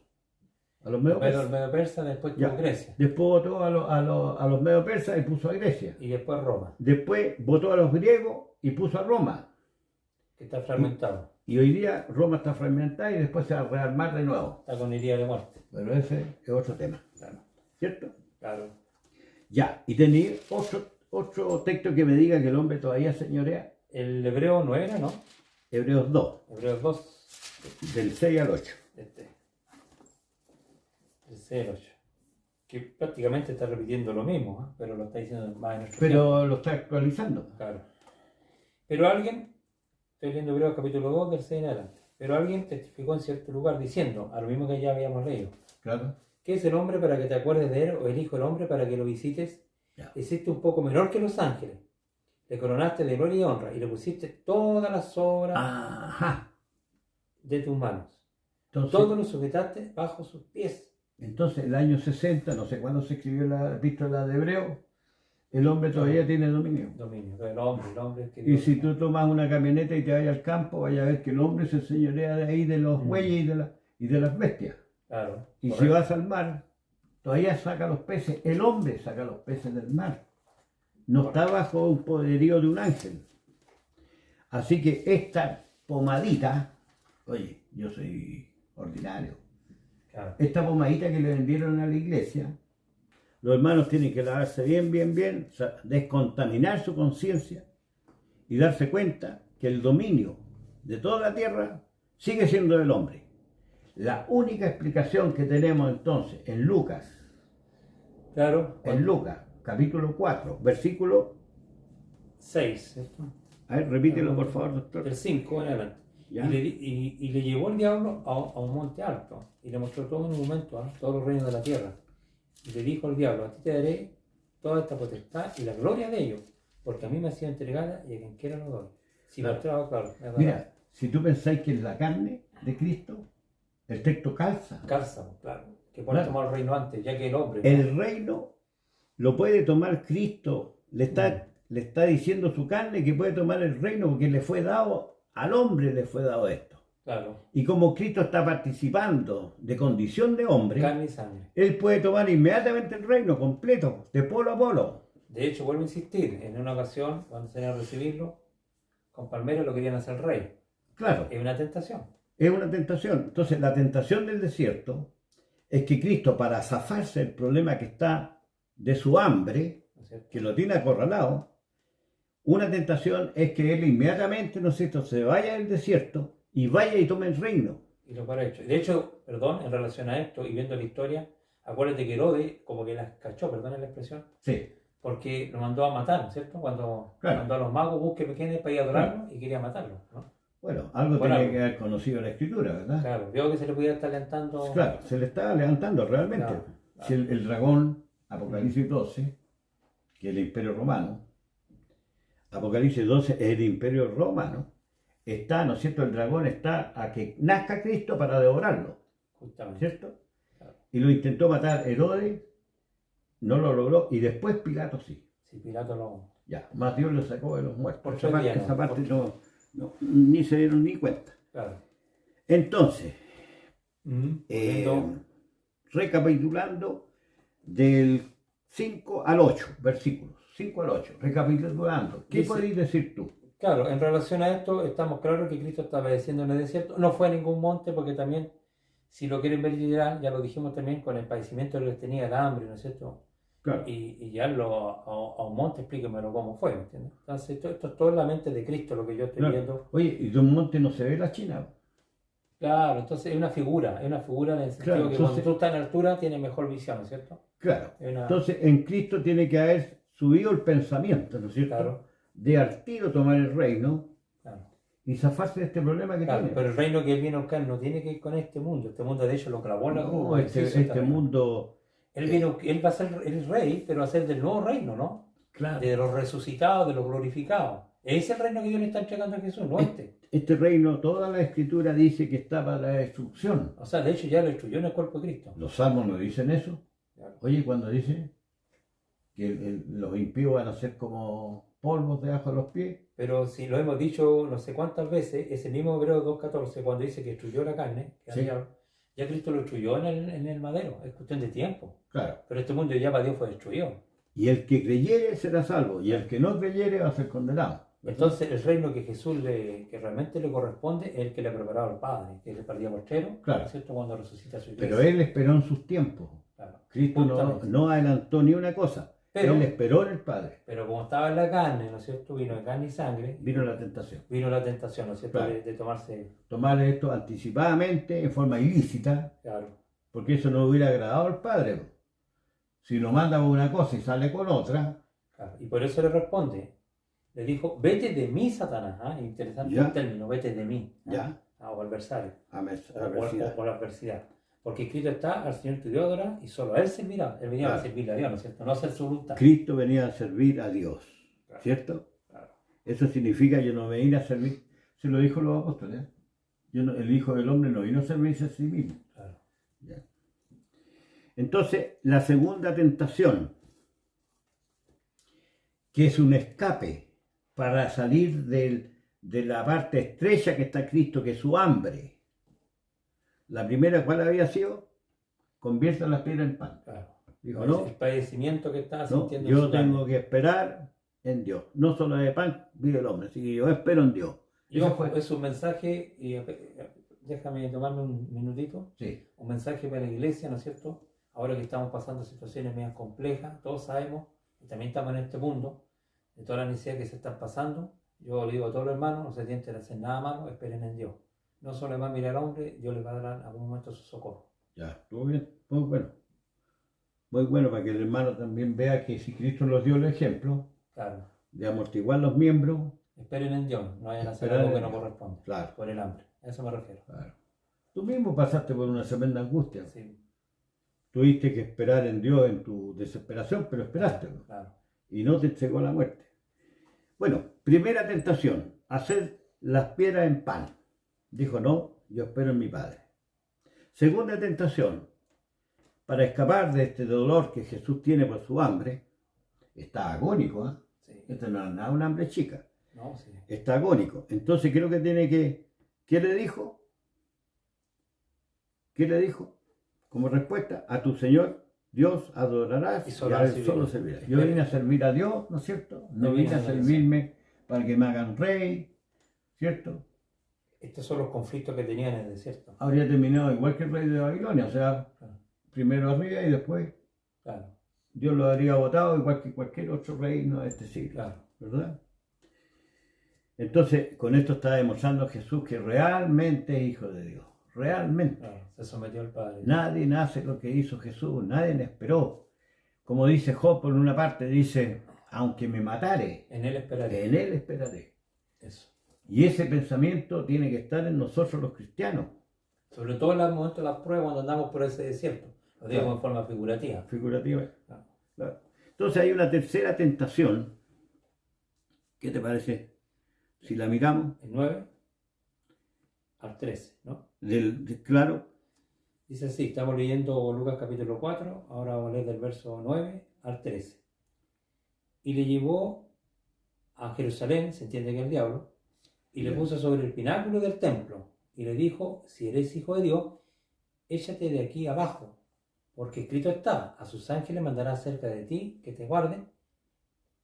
a los medo Medo, persas. Medo Persa, después Ya. tuvo Grecia. Después votó a los medo persas y puso a Grecia. Y después Roma, Después votó a los griegos y puso a Roma. que está fragmentado. Y hoy día Roma está fragmentada y después se va a rearmar de nuevo. Está con herida de muerte. Pero ese es otro tema, Claro. ¿cierto? Claro. Ya, y tenía otro texto que me diga que el hombre todavía señorea. El hebreo no era, ¿no? Hebreos 2, Hebreos 2, del 6 al 8. el C8. Que prácticamente está repitiendo lo mismo, ¿eh? Pero lo está diciendo más en nuestro tiempo. Pero lo está actualizando. Claro. Pero alguien, estoy leyendo Hebreos capítulo 2 del 6 en adelante, pero alguien testificó en cierto lugar diciendo, a lo mismo que ya habíamos leído, Claro. ¿qué es el hombre para que te acuerdes de él o el hijo del hombre para que lo visites? Ya. Hiciste un poco menor que los ángeles, le coronaste de gloria y honra y le pusiste todas las obras Ajá. de tus manos. Entonces, Todo lo sujetaste bajo sus pies. entonces, el año 60, no sé cuándo se escribió la epístola de Hebreo, el hombre todavía tiene dominio. Dominio, pero el hombre que Y Dios- si tú tomas una camioneta y te vas al campo, vaya a ver que el hombre se señorea de ahí de los bueyes y de las bestias. Claro. Y si correcto. vas al mar, todavía saca los peces, el hombre saca los peces del mar. No está bajo un poderío de un ángel. Así que esta pomadita, oye, yo soy ordinario, Claro. esta pomadita que le vendieron a la iglesia, los hermanos tienen que lavarse bien, o sea, descontaminar su conciencia y darse cuenta que el dominio de toda la tierra sigue siendo del hombre. La única explicación que tenemos entonces en Lucas, Claro. capítulo 4, versículo, 6, ¿cierto? a ver, repítelo por favor, doctor. Del 5 en adelante. Ya. Y le llevó el diablo a un monte alto y le mostró todo en un momento, todos los reinos de la tierra. Y le dijo al diablo, a ti te daré toda esta potestad y la gloria de ellos, porque a mí me ha sido entregada y a quien quiera lo doy. Si Claro. mostraba, claro. es verdad. Mira, si tú pensáis que es la carne de Cristo, el texto calza. Calza, claro. Que puede Claro. tomar el reino antes, ya que el hombre. El reino lo puede tomar Cristo, le está diciendo su carne que puede tomar el reino porque le fue dado, al hombre le fue dado esto. Claro. Y como Cristo está participando de condición de hombre, Carne y sangre. él puede tomar inmediatamente el reino completo, de polo a polo. De hecho, vuelvo a insistir, en una ocasión, cuando se iban a recibirlo, con Palmero lo querían hacer rey. Claro, Es una tentación. es una tentación. Entonces, la tentación del desierto es que Cristo, para zafarse del problema que está de su hambre, ¿No es cierto? que lo tiene acorralado, una tentación es que él inmediatamente, ¿no es cierto?, se vaya del desierto y vaya y tome el reino. Y lo para hecho. De hecho, perdón, en relación a esto y viendo la historia, acuérdate que Herodes como que las cachó, perdón la expresión, Sí, porque lo mandó a matar, ¿no es cierto? Cuando Claro. mandó a los magos, busquen quiénes para ir a adorarlo y quería matarlo, ¿no? bueno, algo Bueno, tenía algo. que haber conocido la escritura, ¿verdad? Claro, vio que se le podía estar alentando. Claro, se le estaba levantando realmente. Claro, Si el dragón, Apocalipsis 12, que es el imperio romano, Apocalipsis 12 es el imperio romano, está, ¿no es cierto? El dragón está a que nazca Cristo para devorarlo, Justamente. ¿cierto? Claro. Y lo intentó matar Herodes, no lo logró, y después Pilato sí. Si Pilato lo. Ya, más Dios lo sacó de los muertos. Por Esa tres parte, días, esa ¿no? parte ni se dieron ni cuenta. Claro. Entonces, Volviendo- recapitulando del 5 al 8, versículos, 5 al 8, recapitulando, ¿qué Dice- podéis decir tú? Claro, en relación a esto, estamos claros que Cristo está padeciendo en el desierto. No fue a ningún monte, porque también, si lo quieren ver literal, ya lo dijimos también con el padecimiento que les tenía el hambre, ¿no es cierto? Claro, Y llevarlo a un monte, explíquemelo cómo fue, ¿me entiendes? Entonces, esto es todo en la mente de Cristo, lo que yo estoy claro. viendo. Oye, y de un monte no se ve la China. Claro, entonces es una figura en el sentido Claro, que entonces- cuando tú estás en altura tienes mejor visión, ¿no es cierto? Claro, Es una- entonces en Cristo tiene que haber subido el pensamiento, ¿no es cierto? Claro, De al tiro tomar el reino claro. y zafarse de este problema que Claro, tiene. pero el reino que él viene a buscar no tiene que ir con este mundo. Este mundo, de hecho, lo clavó en la cruz. No, este mundo, Él va a ser el rey, pero va a ser del nuevo reino, ¿no? claro, De los resucitados, de los glorificados. Ese es el reino que Dios le está entregando a Jesús, no este. este reino, toda la escritura dice que está para la destrucción. O sea, de hecho, ya lo destruyó en el cuerpo de Cristo. Los salmos no dicen eso. Claro. Oye, cuando dice que los impíos van a ser como polvos debajo de los pies, Pero si lo hemos dicho no sé cuántas veces, ese mismo Hebreos 2.14, cuando dice que destruyó la carne, que Sí. había, Ya Cristo lo destruyó en el madero, es cuestión de tiempo. Claro. Pero este mundo ya para Dios fue destruido. Y el que creyere será salvo, y el que no creyere va a ser condenado. Entonces el reino que que realmente le corresponde es el que le ha preparado al Padre, que es el partido postrero, Claro. ¿cierto? Cuando resucita a su iglesia. Pero él esperó en sus tiempos. Claro. Cristo no adelantó ni una cosa. Pero- él esperó en el Padre. Pero como estaba en la carne, ¿no es cierto? Vino de carne y sangre, Vino la tentación. vino la tentación, ¿no es cierto? Claro. De tomarse, Tomar esto anticipadamente, en forma ilícita, claro, porque eso no hubiera agradado al Padre. Si lo manda con una cosa y sale con otra, claro. Y por eso le responde. Le dijo, vete de mí, Satanás. ¿Ah? Interesante Ya. el término, vete de mí. ¿Ah? ya, O adversario. adversidad. O por adversidad. Porque escrito está, al Señor tu Dios adorarás y solo a Él servirá. Él venía Claro. a servirle a Dios, ¿no es cierto? No a hacer su voluntad. Cristo venía a servir a Dios, Claro. ¿cierto? Claro. Eso significa yo no venía a servir, se lo dijo los apóstoles. El Hijo del Hombre no vino a servirse a sí mismo. Claro. Ya. Entonces, la segunda tentación, que es un escape para salir de la parte estrecha que está Cristo, que es su hambre. La primera, ¿cuál había sido? Convierta la piedra en pan. Claro. Dijo, no, El padecimiento que estaba no, sintiendo. yo en su carne. tengo que esperar en Dios. No solo de pan vive el hombre, así que yo espero en Dios. Y Eso ojo, fue. es un mensaje, y déjame tomarme un minutito, Sí, un mensaje para la iglesia, ¿no es cierto? Ahora que estamos pasando situaciones medias complejas, todos sabemos, y también estamos en este mundo, de todas las necesidades que se están pasando. Yo le digo a todos los hermanos, no se tienten a hacer nada malo, esperen en Dios. No solo van a mirar al hombre, Dios les va a dar en algún momento su socorro. ya, estuvo bien, muy bueno. Muy bueno para que el hermano también vea que si Cristo nos dio el ejemplo Claro, de amortiguar los miembros, esperen en Dios, no vayan a hacer Esperar algo que en no Dios. corresponde, claro, por el hambre. A eso me refiero. claro. Tú mismo pasaste por una tremenda angustia. Sí, Tuviste que esperar en Dios en tu desesperación, pero esperaste claro. y no te entregó la muerte. Bueno, primera tentación, hacer las piedras en pan. Dijo, no, yo espero en mi Padre. Segunda tentación, para escapar de este dolor que Jesús tiene por su hambre, está agónico, ¿eh? Sí. Esto no es nada una hambre chica, No, sí. está agónico. Entonces creo que tiene que, ¿qué le dijo? ¿Qué le dijo? Como respuesta, a tu Señor Dios adorarás Y y solo a Él servirás. solo servirás. Yo vine a servir a Dios, ¿no es cierto? No No vine a vine a servirme para que me hagan rey, ¿cierto? Estos son los conflictos que tenía en el desierto. Habría terminado igual que el rey de Babilonia, o sea, Claro. primero arriba y después Claro, Dios lo habría votado igual que cualquier otro reino de este siglo, claro. ¿verdad? Entonces, con esto está demostrando Jesús que realmente es hijo de Dios, realmente. Claro, se sometió al Padre. Nadie hace lo que hizo Jesús, nadie le esperó. Como dice Job por una parte, dice, aunque me matare, En Él esperaré. en Él esperaré. Eso. Y ese pensamiento tiene que estar en nosotros los cristianos. Sobre todo en los momentos de las pruebas cuando andamos por ese desierto. Lo digo Claro. en forma figurativa. Figurativa. Claro. Claro. Entonces hay una tercera tentación. ¿Qué te parece? Si la miramos, El 9 al 13, ¿no? claro, Dice así, estamos leyendo Lucas capítulo 4, ahora vamos a leer del verso 9 al 13. Y le llevó a Jerusalén, se entiende que es el diablo, y le Ya. puso sobre el pináculo del templo, y le dijo, si eres hijo de Dios, échate de aquí abajo, porque escrito está, a sus ángeles mandará cerca de ti, que te guarden,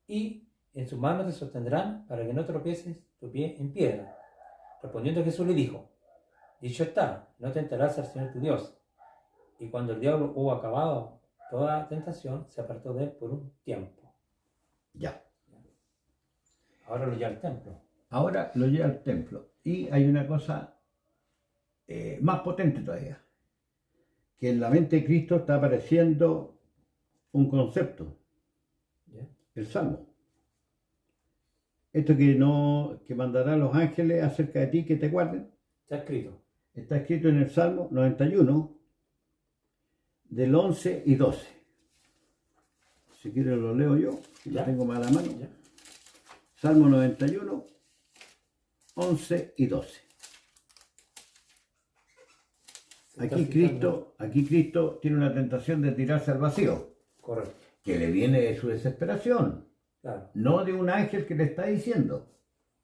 y en sus manos te sostendrán para que no tropieces tu pie en piedra. Respondiendo Jesús le dijo, dicho está, no tentarás al Señor tu Dios. Y cuando el diablo hubo acabado toda tentación, se apartó de él por un tiempo. ya. Ahora lo lleva al templo. Ahora lo lleva al templo. Y hay una cosa más potente todavía. Que en la mente de Cristo está apareciendo un concepto. ¿Ya? El Salmo. Esto que mandará a los ángeles acerca de ti que te guarden. Está escrito. Está escrito en el Salmo 91, del 11 y 12. Si quieren lo leo yo, si Ya. lo tengo más a la mano. ¿Ya? Salmo 91, 11 y 12. Se está Aquí fijando. Cristo tiene una tentación de tirarse al vacío, Correcto. que le viene de su desesperación, Claro, no de un ángel que le está diciendo.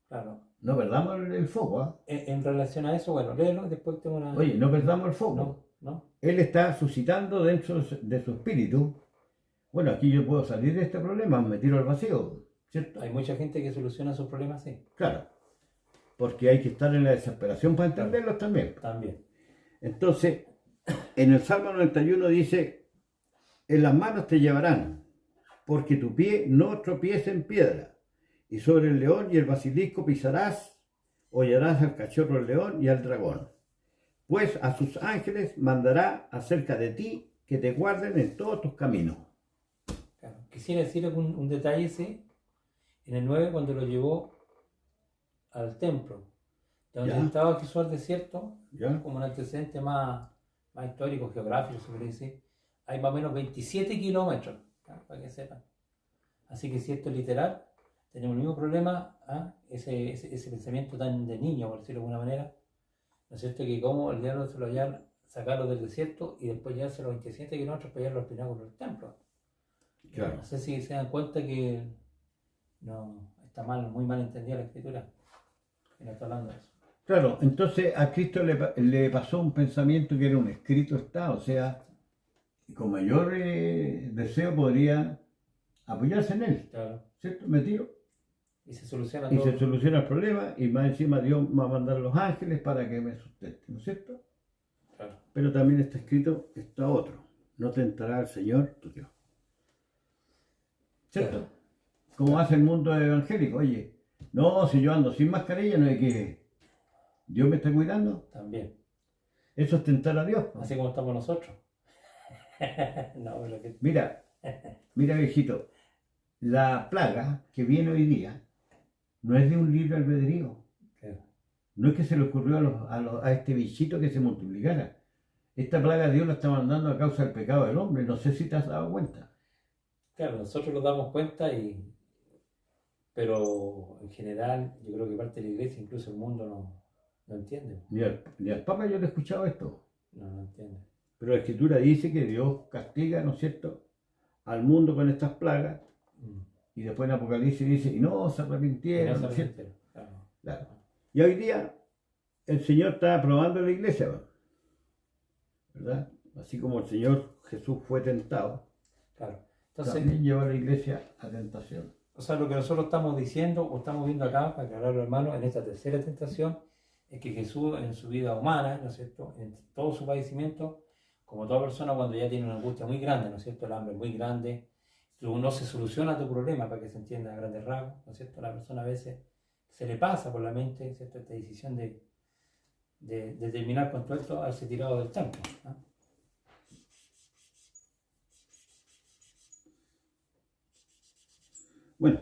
claro. No perdamos el foco, ¿ah? En relación a eso, bueno, léelo, después tengo una... Oye, no perdamos el foco. No, ¿no? Él está suscitando dentro de su espíritu. Bueno, aquí yo puedo salir de este problema, me tiro al vacío, ¿cierto? Hay mucha gente que soluciona sus problemas así. Claro, porque hay que estar en la desesperación para entenderlos también. También. Entonces, en el Salmo 91 dice, en las manos te llevarán, porque tu pie no tropiece en piedra, y sobre el león y el basilisco pisarás, hollarás al cachorro el león y al dragón. Pues a sus ángeles mandará acerca de ti que te guarden en todos tus caminos. Claro. Quisiera decir un detalle, sí, en el 9 cuando lo llevó al templo, donde Ya. estaba Jesús al desierto, ¿Ya? como un antecedente más histórico, geográfico, se puede decir, hay más o menos 27 kilómetros, ¿ya? Para que sepan. Así que si esto es literal, tenemos el mismo problema, ¿ah? ese pensamiento tan de niño, por decirlo de alguna manera, ¿no es cierto? Que como el diablo se lo hallar, sacarlo del desierto y después llevarse los 27 kilómetros para llevarlo al pináculo del templo. Claro. No sé si se dan cuenta que no está mal, muy mal entendida la escritura, que no está hablando de eso. Claro, entonces a Cristo le pasó un pensamiento que era un escrito está, o sea, con mayor deseo podría apoyarse en él, Claro. ¿cierto? Me tiro. Y se soluciona Y todo. se soluciona el problema y más encima Dios va a mandar los ángeles para que me sustenten, ¿no es cierto? Claro. Pero también está escrito, está otro, no tentará el Señor tu Dios. ¿Cierto? Claro. Como hace el mundo evangélico, oye, no, si yo ando sin mascarilla no hay que... Dios me está cuidando. También. Eso es tentar a Dios. ¿no? Así como estamos nosotros. No, pero que... Mira, viejito, la plaga que viene hoy día no es de un libre albedrío. Claro. No es que se le ocurrió a este bichito que se multiplicara. Esta plaga Dios la está mandando a causa del pecado del hombre. No sé si te has dado cuenta. Claro, nosotros nos damos cuenta pero en general yo creo que parte de la iglesia, incluso el mundo no entiende. Ni al Papa yo le he escuchado esto. No entiende. Pero la Escritura dice que Dios castiga, ¿no es cierto?, al mundo con estas plagas. Y después en Apocalipsis dice, y no se arrepintieron, ¿no es cierto? Claro. Claro. Y hoy día el Señor está probando la iglesia, ¿verdad? Así como el Señor Jesús fue tentado, Claro. Entonces, también llevó a la iglesia a tentación. o sea, lo que nosotros estamos diciendo o estamos viendo acá, para aclararlo, hermano, en esta tercera tentación, es que Jesús en su vida humana, ¿no es cierto?, en todo su padecimiento, como toda persona cuando ya tiene una angustia muy grande, ¿no es cierto?, el hambre muy grande, no se soluciona tu problema, para que se entienda a grandes rasgos, ¿no es cierto?, la persona a veces se le pasa por la mente, ¿cierto?, esta decisión de terminar con todo esto, haberse tirado del templo, ¿no? Bueno,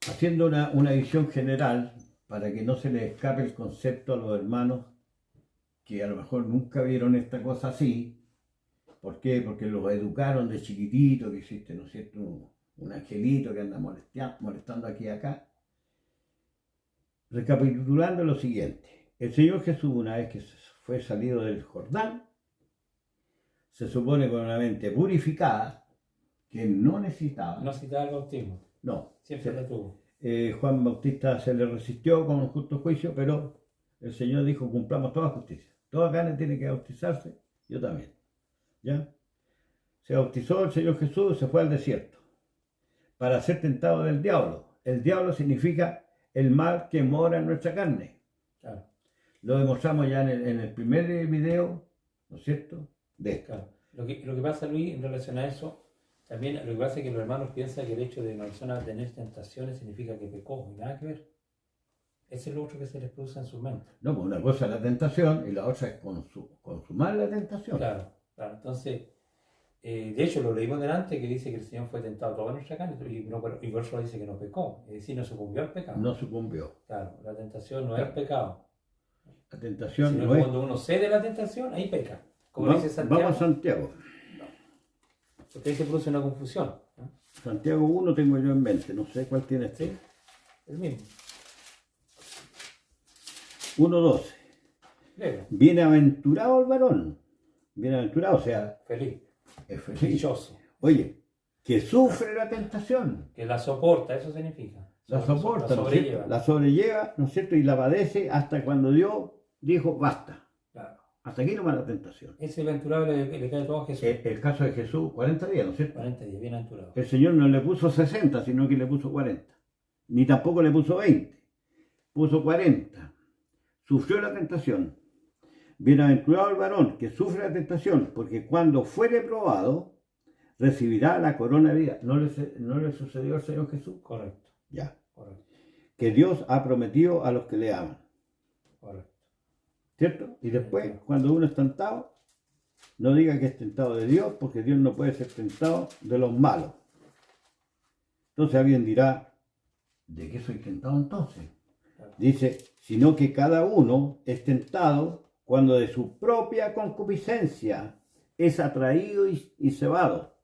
haciendo una visión general, para que no se les escape el concepto a los hermanos que a lo mejor nunca vieron esta cosa así. ¿Por qué? Porque los educaron de chiquitito, que existe, ¿no es cierto?, un angelito que anda molestando aquí y acá. Recapitulando lo siguiente, el Señor Jesús, una vez que fue salido del Jordán, se supone con una mente purificada, que no necesitaba. No necesitaba el bautismo, No. siempre lo tuvo. Juan Bautista se le resistió con un justo juicio, pero el Señor dijo, cumplamos toda justicia. Toda carne tiene que bautizarse, yo también. ¿Ya? Se bautizó el Señor Jesús, se fue al desierto para ser tentado del diablo. El diablo significa el mal que mora en nuestra carne. Claro. Lo demostramos ya en el primer video, ¿no es cierto? De esto. Claro. Lo que pasa, Luis, en relación a eso, también lo que pasa es que los hermanos piensan que el hecho de una persona tener tentaciones significa que pecó, y nada que ver. Ese es lo otro que se les produce en su mente. No, pues una cosa es la tentación y la otra es consumar la tentación. Claro, claro. Entonces, de hecho, lo leímos delante que dice que el Señor fue tentado toda nuestra carne y por eso dice que no pecó, es decir, no sucumbió al pecado. No sucumbió. Claro, la tentación no Claro. es pecado. La tentación Sino no que es... cuando uno cede a la tentación, ahí peca. Como dice Santiago. Vamos a Santiago. Porque ahí se produce una confusión, ¿no? Santiago 1 tengo yo en mente, no sé cuál tiene este. ¿Sí? El mismo. 1:12. Leo. Bienaventurado el varón. Bienaventurado, o sea, Feliz. es feliz. Dichoso. Oye, que sufre la tentación. Que la soporta, eso significa. La soporta, La ¿no es cierto? sobrelleva. La sobrelleva, ¿no es cierto? Y la padece hasta cuando Dios dijo, basta. Claro. Hasta aquí nomás la tentación. Ese bienaventurado le cae todo a Jesús. El caso de Jesús, 40 días, ¿no es cierto? 40 días, bienaventurado. El Señor no le puso 60, sino que le puso 40. Ni tampoco le puso 20. Puso 40. Sufrió la tentación. Bienaventurado el varón que sufre la tentación, porque cuando fuere probado, recibirá la corona de vida. ¿No le sucedió al Señor Jesús? Correcto. Ya. Correcto. Que Dios ha prometido a los que le aman. Correcto. ¿Cierto? Y después, cuando uno es tentado, no diga que es tentado de Dios, porque Dios no puede ser tentado de los malos. Entonces alguien dirá, ¿de qué soy tentado entonces? Dice, sino que cada uno es tentado cuando de su propia concupiscencia es atraído y cebado.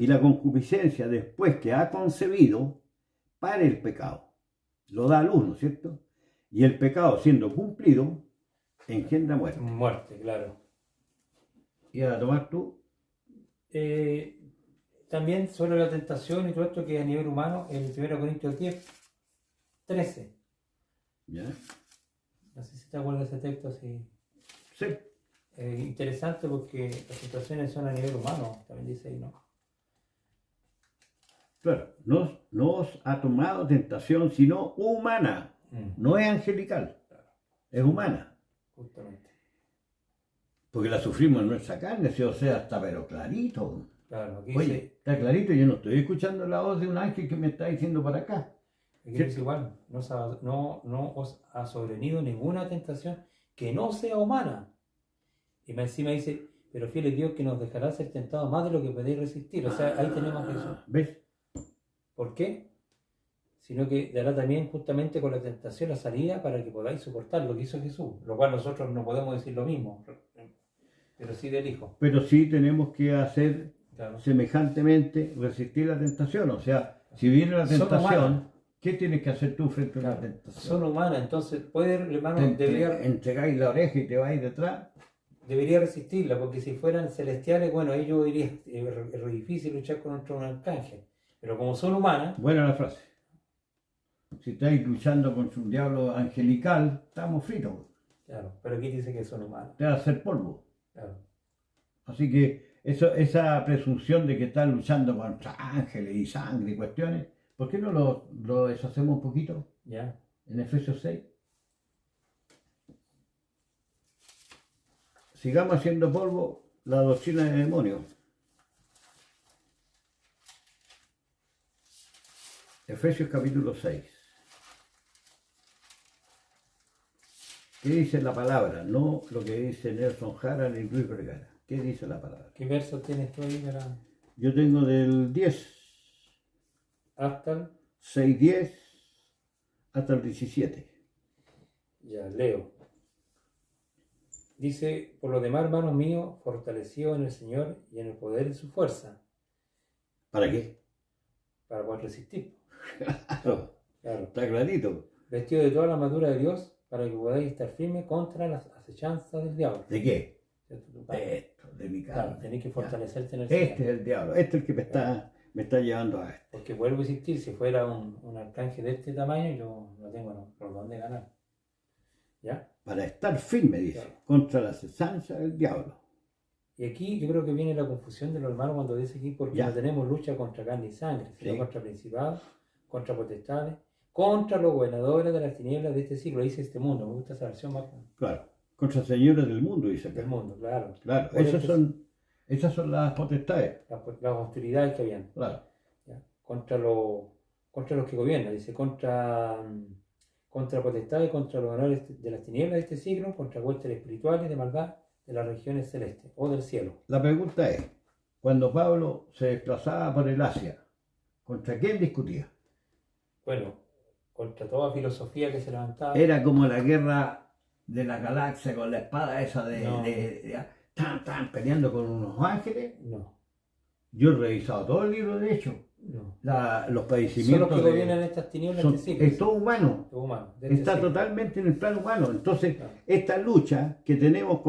Y la concupiscencia, después que ha concebido, pare el pecado. Lo da a luz, ¿no es cierto? Y el pecado, siendo cumplido, engendra muerte. Muerte, claro. ¿Y a tomar tú? También sobre la tentación y todo esto que a nivel humano, en 1 Corintios 10, 13. ¿Ya? No sé si te acuerdas de ese texto así. Sí. Interesante porque las tentaciones son a nivel humano, también dice ahí, ¿no? Claro, no os ha tomado tentación sino humana. No es angelical, es humana. Justamente. Porque la sufrimos en nuestra carne, o sea, está pero clarito. Claro, aquí Oye, dice, está clarito, yo no estoy escuchando la voz de un ángel que me está diciendo para acá. aquí dice igual, no os ha sobrevenido ninguna tentación que no sea humana. Y más encima dice, pero fiel es Dios que nos dejará ser tentados más de lo que podéis resistir. O sea, ahí tenemos eso. ¿Ves? ¿Por qué? Sino que dará también justamente con la tentación la salida para que podáis soportar lo que hizo Jesús, lo cual nosotros no podemos decir lo mismo, pero sí del Hijo. Pero sí tenemos que hacer Claro. semejantemente, resistir la tentación. O sea, si viene la Son tentación, humanas. ¿qué tienes que hacer tú frente a Claro, la tentación? son humanas, entonces puede, hermano, Entregáis la oreja y te vais detrás. debería resistirla, porque si fueran celestiales, bueno, ellos dirían, es difícil luchar contra un arcángel, pero como son humanas, Buena la frase. Si estáis luchando contra un diablo angelical, estamos fritos. claro, pero aquí dice que son humanas, Te va a hacer polvo. claro. Así que esa presunción de que están luchando contra ángeles y sangre y cuestiones, ¿por qué no lo deshacemos un poquito ¿Ya? en Efesios 6? Sigamos haciendo polvo la doctrina del demonio. Efesios capítulo 6. ¿Qué dice la palabra? No lo que dice Nelson Jara ni Luis Vergara. ¿Qué dice la palabra? ¿Qué verso tienes tú ahí para Yo tengo del 10, hasta el... 6:10 hasta el 17. Ya, leo. Dice, por lo demás, hermanos míos, fortalecidos en el Señor y en el poder de su fuerza, ¿Para qué? para poder resistir. Claro, Claro. está clarito. Vestido de toda la armadura de Dios, para que podáis estar firmes contra las acechanzas del diablo. ¿De qué? ¿Cierto? De esto, de mi Claro, carne. tenéis que Ya. fortalecerte en el Este Señor. es el diablo, este es el que me está llevando a esto. Porque vuelvo a insistir, si fuera un arcángel de este tamaño, yo no tengo por dónde ganar. ¿Ya? Para estar firme, dice, Claro. contra la cesanza del diablo. Y aquí yo creo que viene la confusión de los hermanos cuando dice aquí, porque Ya. no tenemos lucha contra carne y sangre, sino Sí. contra principados, contra potestades, contra los gobernadores de las tinieblas de este siglo, dice este mundo. Me gusta esa versión más Claro, contra señores del mundo, dice acá. del mundo, claro. Claro, Por esas eso- son las potestades. las hostilidades que habían. Claro, ¿Ya? Contra los que gobiernan, dice, contra potestades, contra los honores de las tinieblas de este siglo, contra huestes espirituales de maldad de las regiones celestes o del cielo. la pregunta es, cuando Pablo se desplazaba por el Asia, ¿contra quién discutía? Bueno, contra toda filosofía que se levantaba. Era como la guerra de la galaxia con la espada esa No. estaban peleando con unos ángeles. No, Yo he revisado todo el libro de Hechos, no. los Son los padecimientos que gobiernan estas tinieblas de son- este siglo. es todo humano, Todo humano, de este está siglo. totalmente en el plano humano. Entonces, Claro. esta lucha que tenemos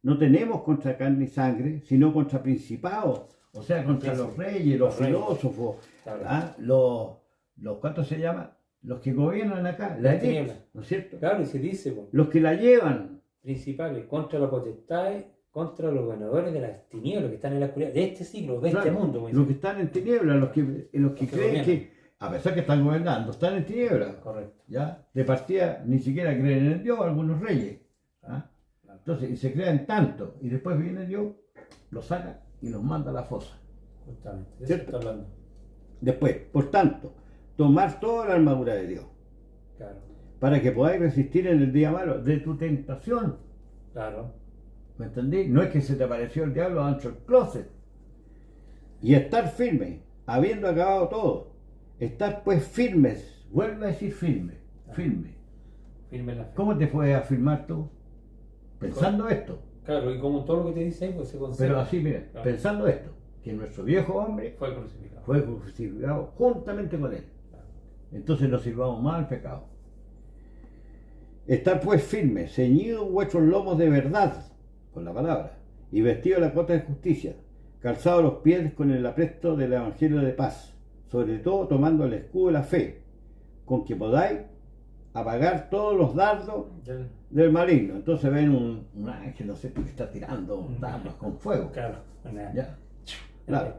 no tenemos contra carne y sangre, sino contra principados, o sea, contra Sí, los sí. reyes, los Los reyes. filósofos, Claro. los ¿cuántos se llama? Los que gobiernan acá, la Las élite, tinieblas. ¿no es cierto? Claro, y se dice, pues, Los que la llevan, principales contra la potestad, contra los gobernadores de las tinieblas que están en la oscuridad, de este siglo, de Claro, este mundo. como los dice. que están en tinieblas, los que creen gobiernan. que, a pesar que están gobernando, están en tinieblas. Correcto. ¿Ya? De partida ni siquiera creen en Dios algunos reyes. ¿Ah? Claro. Entonces, y se crean tanto, y después viene Dios, los saca y los manda a la fosa. Justamente, de eso ¿Cierto? está hablando. Después, por tanto, tomar toda la armadura de Dios, Claro, para que podáis resistir en el día malo de tu tentación. claro. ¿Me entendí? No es que se te apareció el diablo dentro del closet. Y estar firme, habiendo acabado todo. Estar pues firmes. Vuelve a decir firme. Firme. Firme en la fe. ¿Cómo te puedes afirmar tú? Pensando esto. Claro, y como todo lo que te dice ahí, pues se conserva. Pero así, mira, Claro. pensando esto. Que nuestro viejo hombre Fue crucificado. fue crucificado juntamente con él. Claro. Entonces nos sirvamos más al pecado. Estar pues firmes, ceñidos vuestros lomos de verdad, con la palabra, y vestidos la cota de justicia, calzados los pies con el apresto del evangelio de paz, sobre todo tomando el escudo de la fe, con que podáis apagar todos los dardos Del- del maligno. Entonces ven un ángel, no sé, que está tirando dardos con fuego. Claro. Una- ¿Ya? Claro.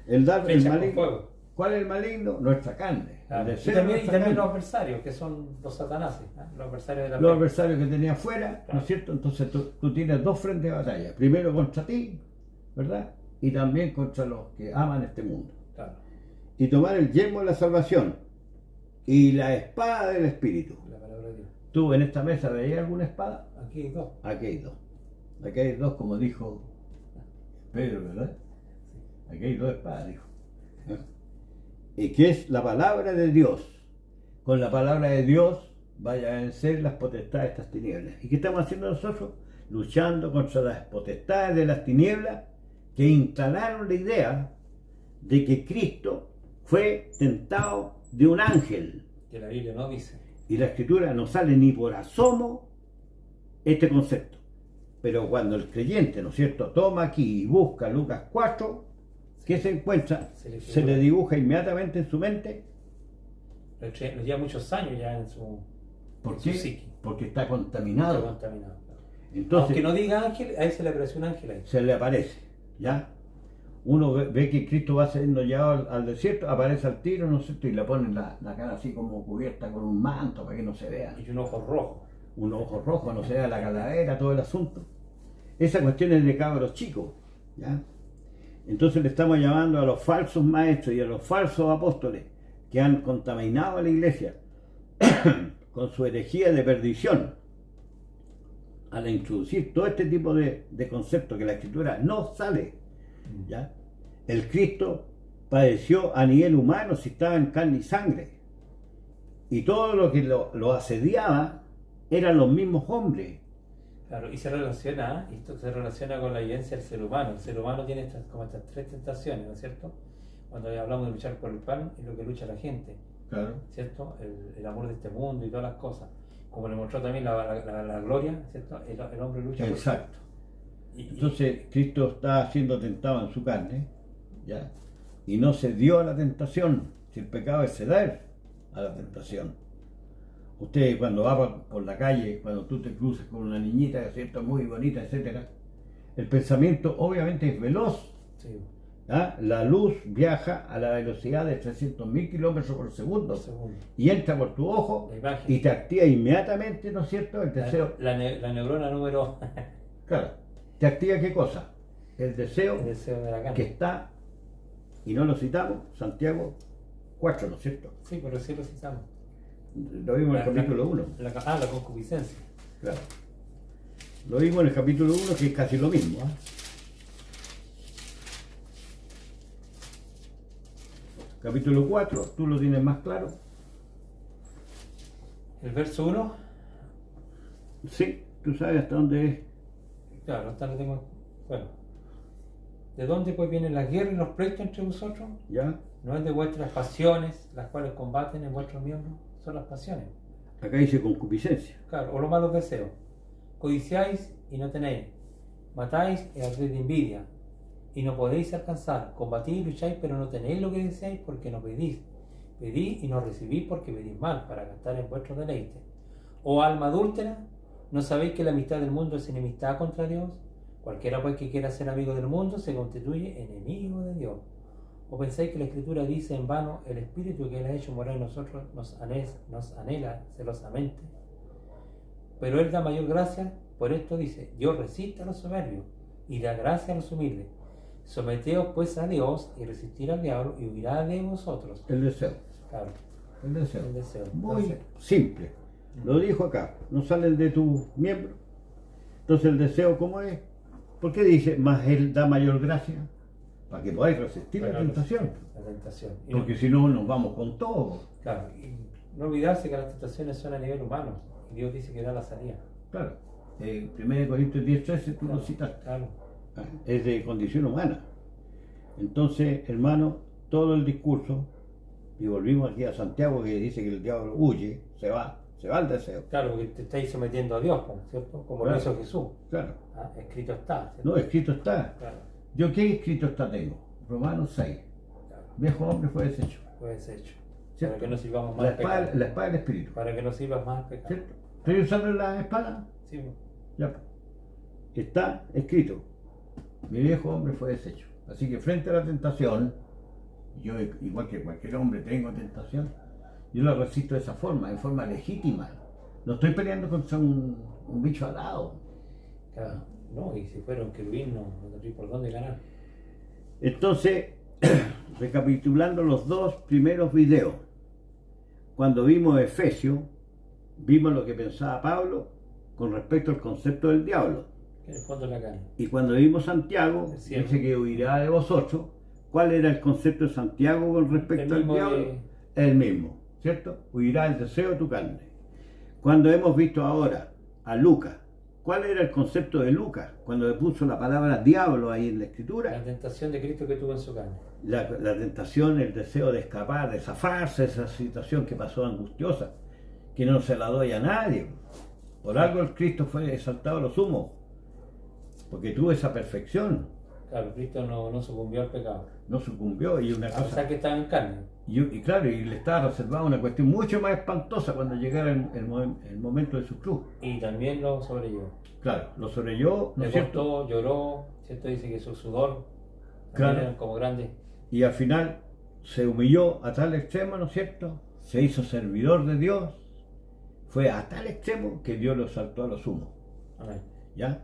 El El dardo del Fecha con maligno. fuego. ¿Cuál es el maligno? Nuestra carne. Claro. El Y deseo de también, nuestra carne. los adversarios, que son los satanáses, ¿eh? Los adversarios de la Los fe. adversarios que tenía afuera, ¿no es cierto? Entonces tú tienes dos frentes de batalla. Primero contra ti, ¿verdad? Y también contra los que aman este mundo. Claro, Y tomar el yelmo de la salvación y la espada del Espíritu. la palabra de Dios. ¿Tú en esta mesa veías alguna espada? Aquí hay dos. Aquí hay dos. Aquí hay dos, como dijo Pedro, ¿verdad? Aquí hay dos espadas, dijo. Y que es la palabra de Dios. Con la palabra de Dios vaya a vencer las potestades de estas tinieblas. ¿Y qué estamos haciendo nosotros? Luchando contra las potestades de las tinieblas que instalaron la idea de que Cristo fue tentado de un ángel. Que la Biblia no dice. Y la escritura no sale ni por asomo este concepto. Pero cuando el creyente, ¿no es cierto?, toma aquí y busca Lucas 4, ¿qué se encuentra? Se le dibuja inmediatamente en su mente. Lo lleva muchos años ya en su, ¿Por en qué? su psique. Porque está Está contaminado. contaminado. Claro. Entonces Aunque no diga ángel, a él se le apareció un ángel ahí. se le aparece, ¿ya? Uno ve que Cristo va siendo llevado al desierto, aparece al tiro, ¿no es cierto? Y le ponen la cara así como cubierta con un manto para que no se vea. Y un ojo rojo. Un ojo rojo, no se vea la calavera, todo el asunto. Esa cuestión es de cabros chicos, ¿ya? Entonces le estamos llamando a los falsos maestros y a los falsos apóstoles que han contaminado a la iglesia con su herejía de perdición, al introducir todo este tipo de conceptos que la escritura no sale, ¿ya? El Cristo padeció a nivel humano si estaba en carne y sangre, y todo lo que lo asediaba eran los mismos hombres. Claro, y se relaciona, ¿eh? Esto se relaciona con la evidencia del ser humano. El ser humano tiene como estas tres tentaciones, ¿no es cierto? Cuando hablamos de luchar por el pan, es lo que lucha la gente, Claro. ¿cierto? El amor de este mundo y todas las cosas. Como le mostró también la gloria, ¿cierto? El hombre lucha por Exacto. y- Entonces Cristo está siendo tentado en su carne, ¿ya? Y no se dio a la tentación. Si el pecado es ceder a la tentación. Usted cuando va por la calle, cuando tú te cruces con una niñita, ¿cierto?, muy bonita, etcétera, el pensamiento obviamente es veloz. sí, ¿Ah? La luz viaja a la velocidad de 300.000 kilómetros por segundo por segundo. y entra por tu ojo La imagen. y te activa inmediatamente, ¿no es cierto?, el deseo. La neurona número Claro, ¿te activa qué cosa? El deseo el deseo de la carne. que está, y no lo citamos, Santiago 4, ¿no es cierto? Sí, pero sí lo citamos. Lo vimos en el capítulo 1. La concupiscencia. Claro. Lo vimos en el capítulo 1, que es casi lo mismo. ¿Ah? Capítulo 4, tú lo tienes más claro. El verso 1, Sí, tú sabes hasta dónde es. claro, hasta lo tengo. Bueno, ¿de dónde pues vienen las guerras y los pleitos entre vosotros? ¿Ya? No es de vuestras pasiones, las cuales combaten en vuestros miembros, son las pasiones. Acá dice concupiscencia. Claro, o los malos deseos. Codiciáis y no tenéis, matáis y ardéis de envidia, y no podéis alcanzar. Combatís y lucháis, pero no tenéis lo que deseáis porque no pedís. Pedís y no recibís porque pedís mal, para gastar en vuestros deleites. O alma adúltera, ¿No sabéis que la amistad del mundo es enemistad contra Dios? Cualquiera pues que quiera ser amigo del mundo se constituye enemigo de Dios. ¿O pensáis que la Escritura dice en vano, el Espíritu que Él ha hecho morar en nosotros nos anhela celosamente? Pero Él da mayor gracia, por esto dice, Dios resiste a los soberbios y da gracia a los humildes. Someteos pues a Dios y resistir al diablo y huirá de vosotros. El deseo. Claro, El deseo. el deseo. Muy Entonces, simple. Lo dijo acá. No salen de tu miembro. Entonces el deseo, ¿cómo es? ¿Por qué dice, más Él da mayor gracia? Para que podáis resistir la tentación. la tentación. Y Porque si no, nos vamos con todo. claro, y no olvidarse que las tentaciones son a nivel humano. Y Dios dice que da la salida. Claro. 1 Corintios 10:13 tú lo citas. Claro. Es de condición humana. Entonces, hermano, todo el discurso, y volvimos aquí a Santiago que dice que el diablo huye, se va al deseo. Claro, porque te estáis sometiendo a Dios, ¿cierto? Como lo Claro. hizo Jesús. Claro. Escrito está. ¿cierto? No, escrito está. Claro, ¿Yo qué escrito está tengo? Romanos 6. claro. Viejo hombre fue deshecho. Fue deshecho. ¿Cierto? Para que no sirvamos más La al pecado. espada del espíritu. Para que no sirvas más al pecado. ¿Cierto? ¿Estoy usando la espada? Sí, pues. Ya. Está escrito. Mi viejo hombre fue deshecho. Así que frente a la tentación, yo igual que cualquier hombre tengo tentación, yo la resisto de esa forma, en forma legítima. No estoy peleando contra un bicho alado. Claro. No, y si fuera un querubín, no tendría por dónde ganar. Entonces, recapitulando los dos primeros videos, cuando vimos Efesios, vimos lo que pensaba Pablo con respecto al concepto del diablo. Que en el fondo es la carne. Y cuando vimos Santiago, Es cierto. dice que huirá de vosotros. ¿Cuál era el concepto de Santiago con respecto El al mismo diablo? de- El mismo, ¿cierto? Huirá el deseo de tu carne. Cuando hemos visto ahora a Lucas, ¿cuál era el concepto de Lucas? Cuando le puso la palabra diablo ahí en la escritura. La tentación de Cristo que tuvo en su carne. La tentación, el deseo de escapar, de zafarse de esa situación que pasó angustiosa, que no se la doy a nadie. Por algo el Cristo fue exaltado a lo sumo, porque tuvo esa perfección, Claro, Cristo no sucumbió al pecado. no sucumbió y una A pesar cosa, que estaba en carne. y claro, y le estaba reservada una cuestión mucho más espantosa cuando llegara el momento de su cruz. Y también lo sobrellevó. Claro, lo sobrellevó, ¿no Le es cierto? costó, lloró, ¿cierto? Dice que su sudor también Claro. eran como grandes. Y al final se humilló a tal extremo, ¿no es cierto? Se hizo servidor de Dios, fue a tal extremo que Dios lo exaltó a lo sumo, Amén. ¿ya?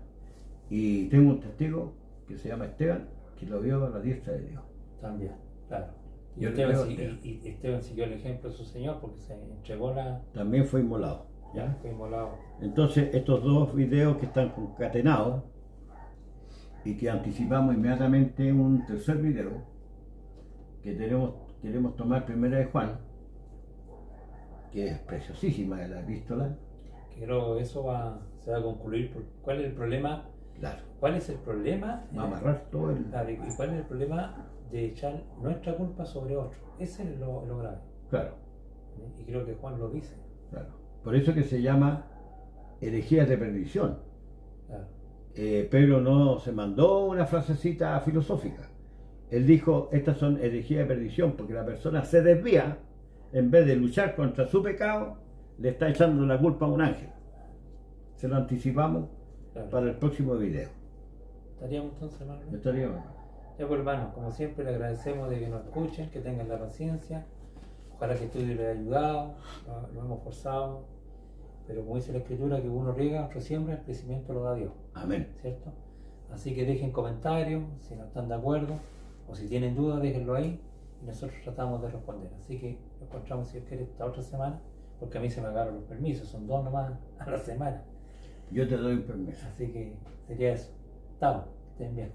Y tengo un testigo que se llama Esteban, que lo vio a la diestra de Dios. También, claro. Y Yo Esteban, creo si- que- y Esteban siguió el ejemplo de su Señor porque se entregó También fue inmolado, ya ¿ya? fue inmolado. Entonces, estos dos videos que están concatenados y que anticipamos inmediatamente un tercer video que queremos tomar primera de Juan, que es preciosísima de la epístola. Que creo que eso se va a concluir. ¿Cuál es el problema? Claro, ¿Cuál es el problema? va a amarrar todo el... Claro, ¿y cuál es el problema de echar nuestra culpa sobre otro? Ese es lo grave. Claro, Y creo que Juan lo dice. claro. Por eso que se llama herejías de perdición. Claro. Pedro no se mandó una frasecita filosófica. Él dijo, estas son herejías de perdición, porque la persona se desvía, en vez de luchar contra su pecado, le está echando la culpa a un ángel. Se lo anticipamos Claro. para el próximo video. ¿Estaríamos entonces, hermano? ¿No estaría bueno? Ya pues, hermano, como siempre le agradecemos de que nos escuchen, que tengan la paciencia. Ojalá que el estudio les haya ayudado, lo hemos forzado. Pero como dice la Escritura, que uno riega, otro siembra, el crecimiento lo da Dios, Amén. ¿cierto? Así que dejen comentarios, si no están de acuerdo, o si tienen dudas, déjenlo ahí, y nosotros tratamos de responder. Así que nos encontramos, si Dios quiere, esta otra semana, porque a mí se me acabaron los permisos, son 2 nomás a la semana. Yo te doy un permiso. Así que sería eso. Estamos, estén bien.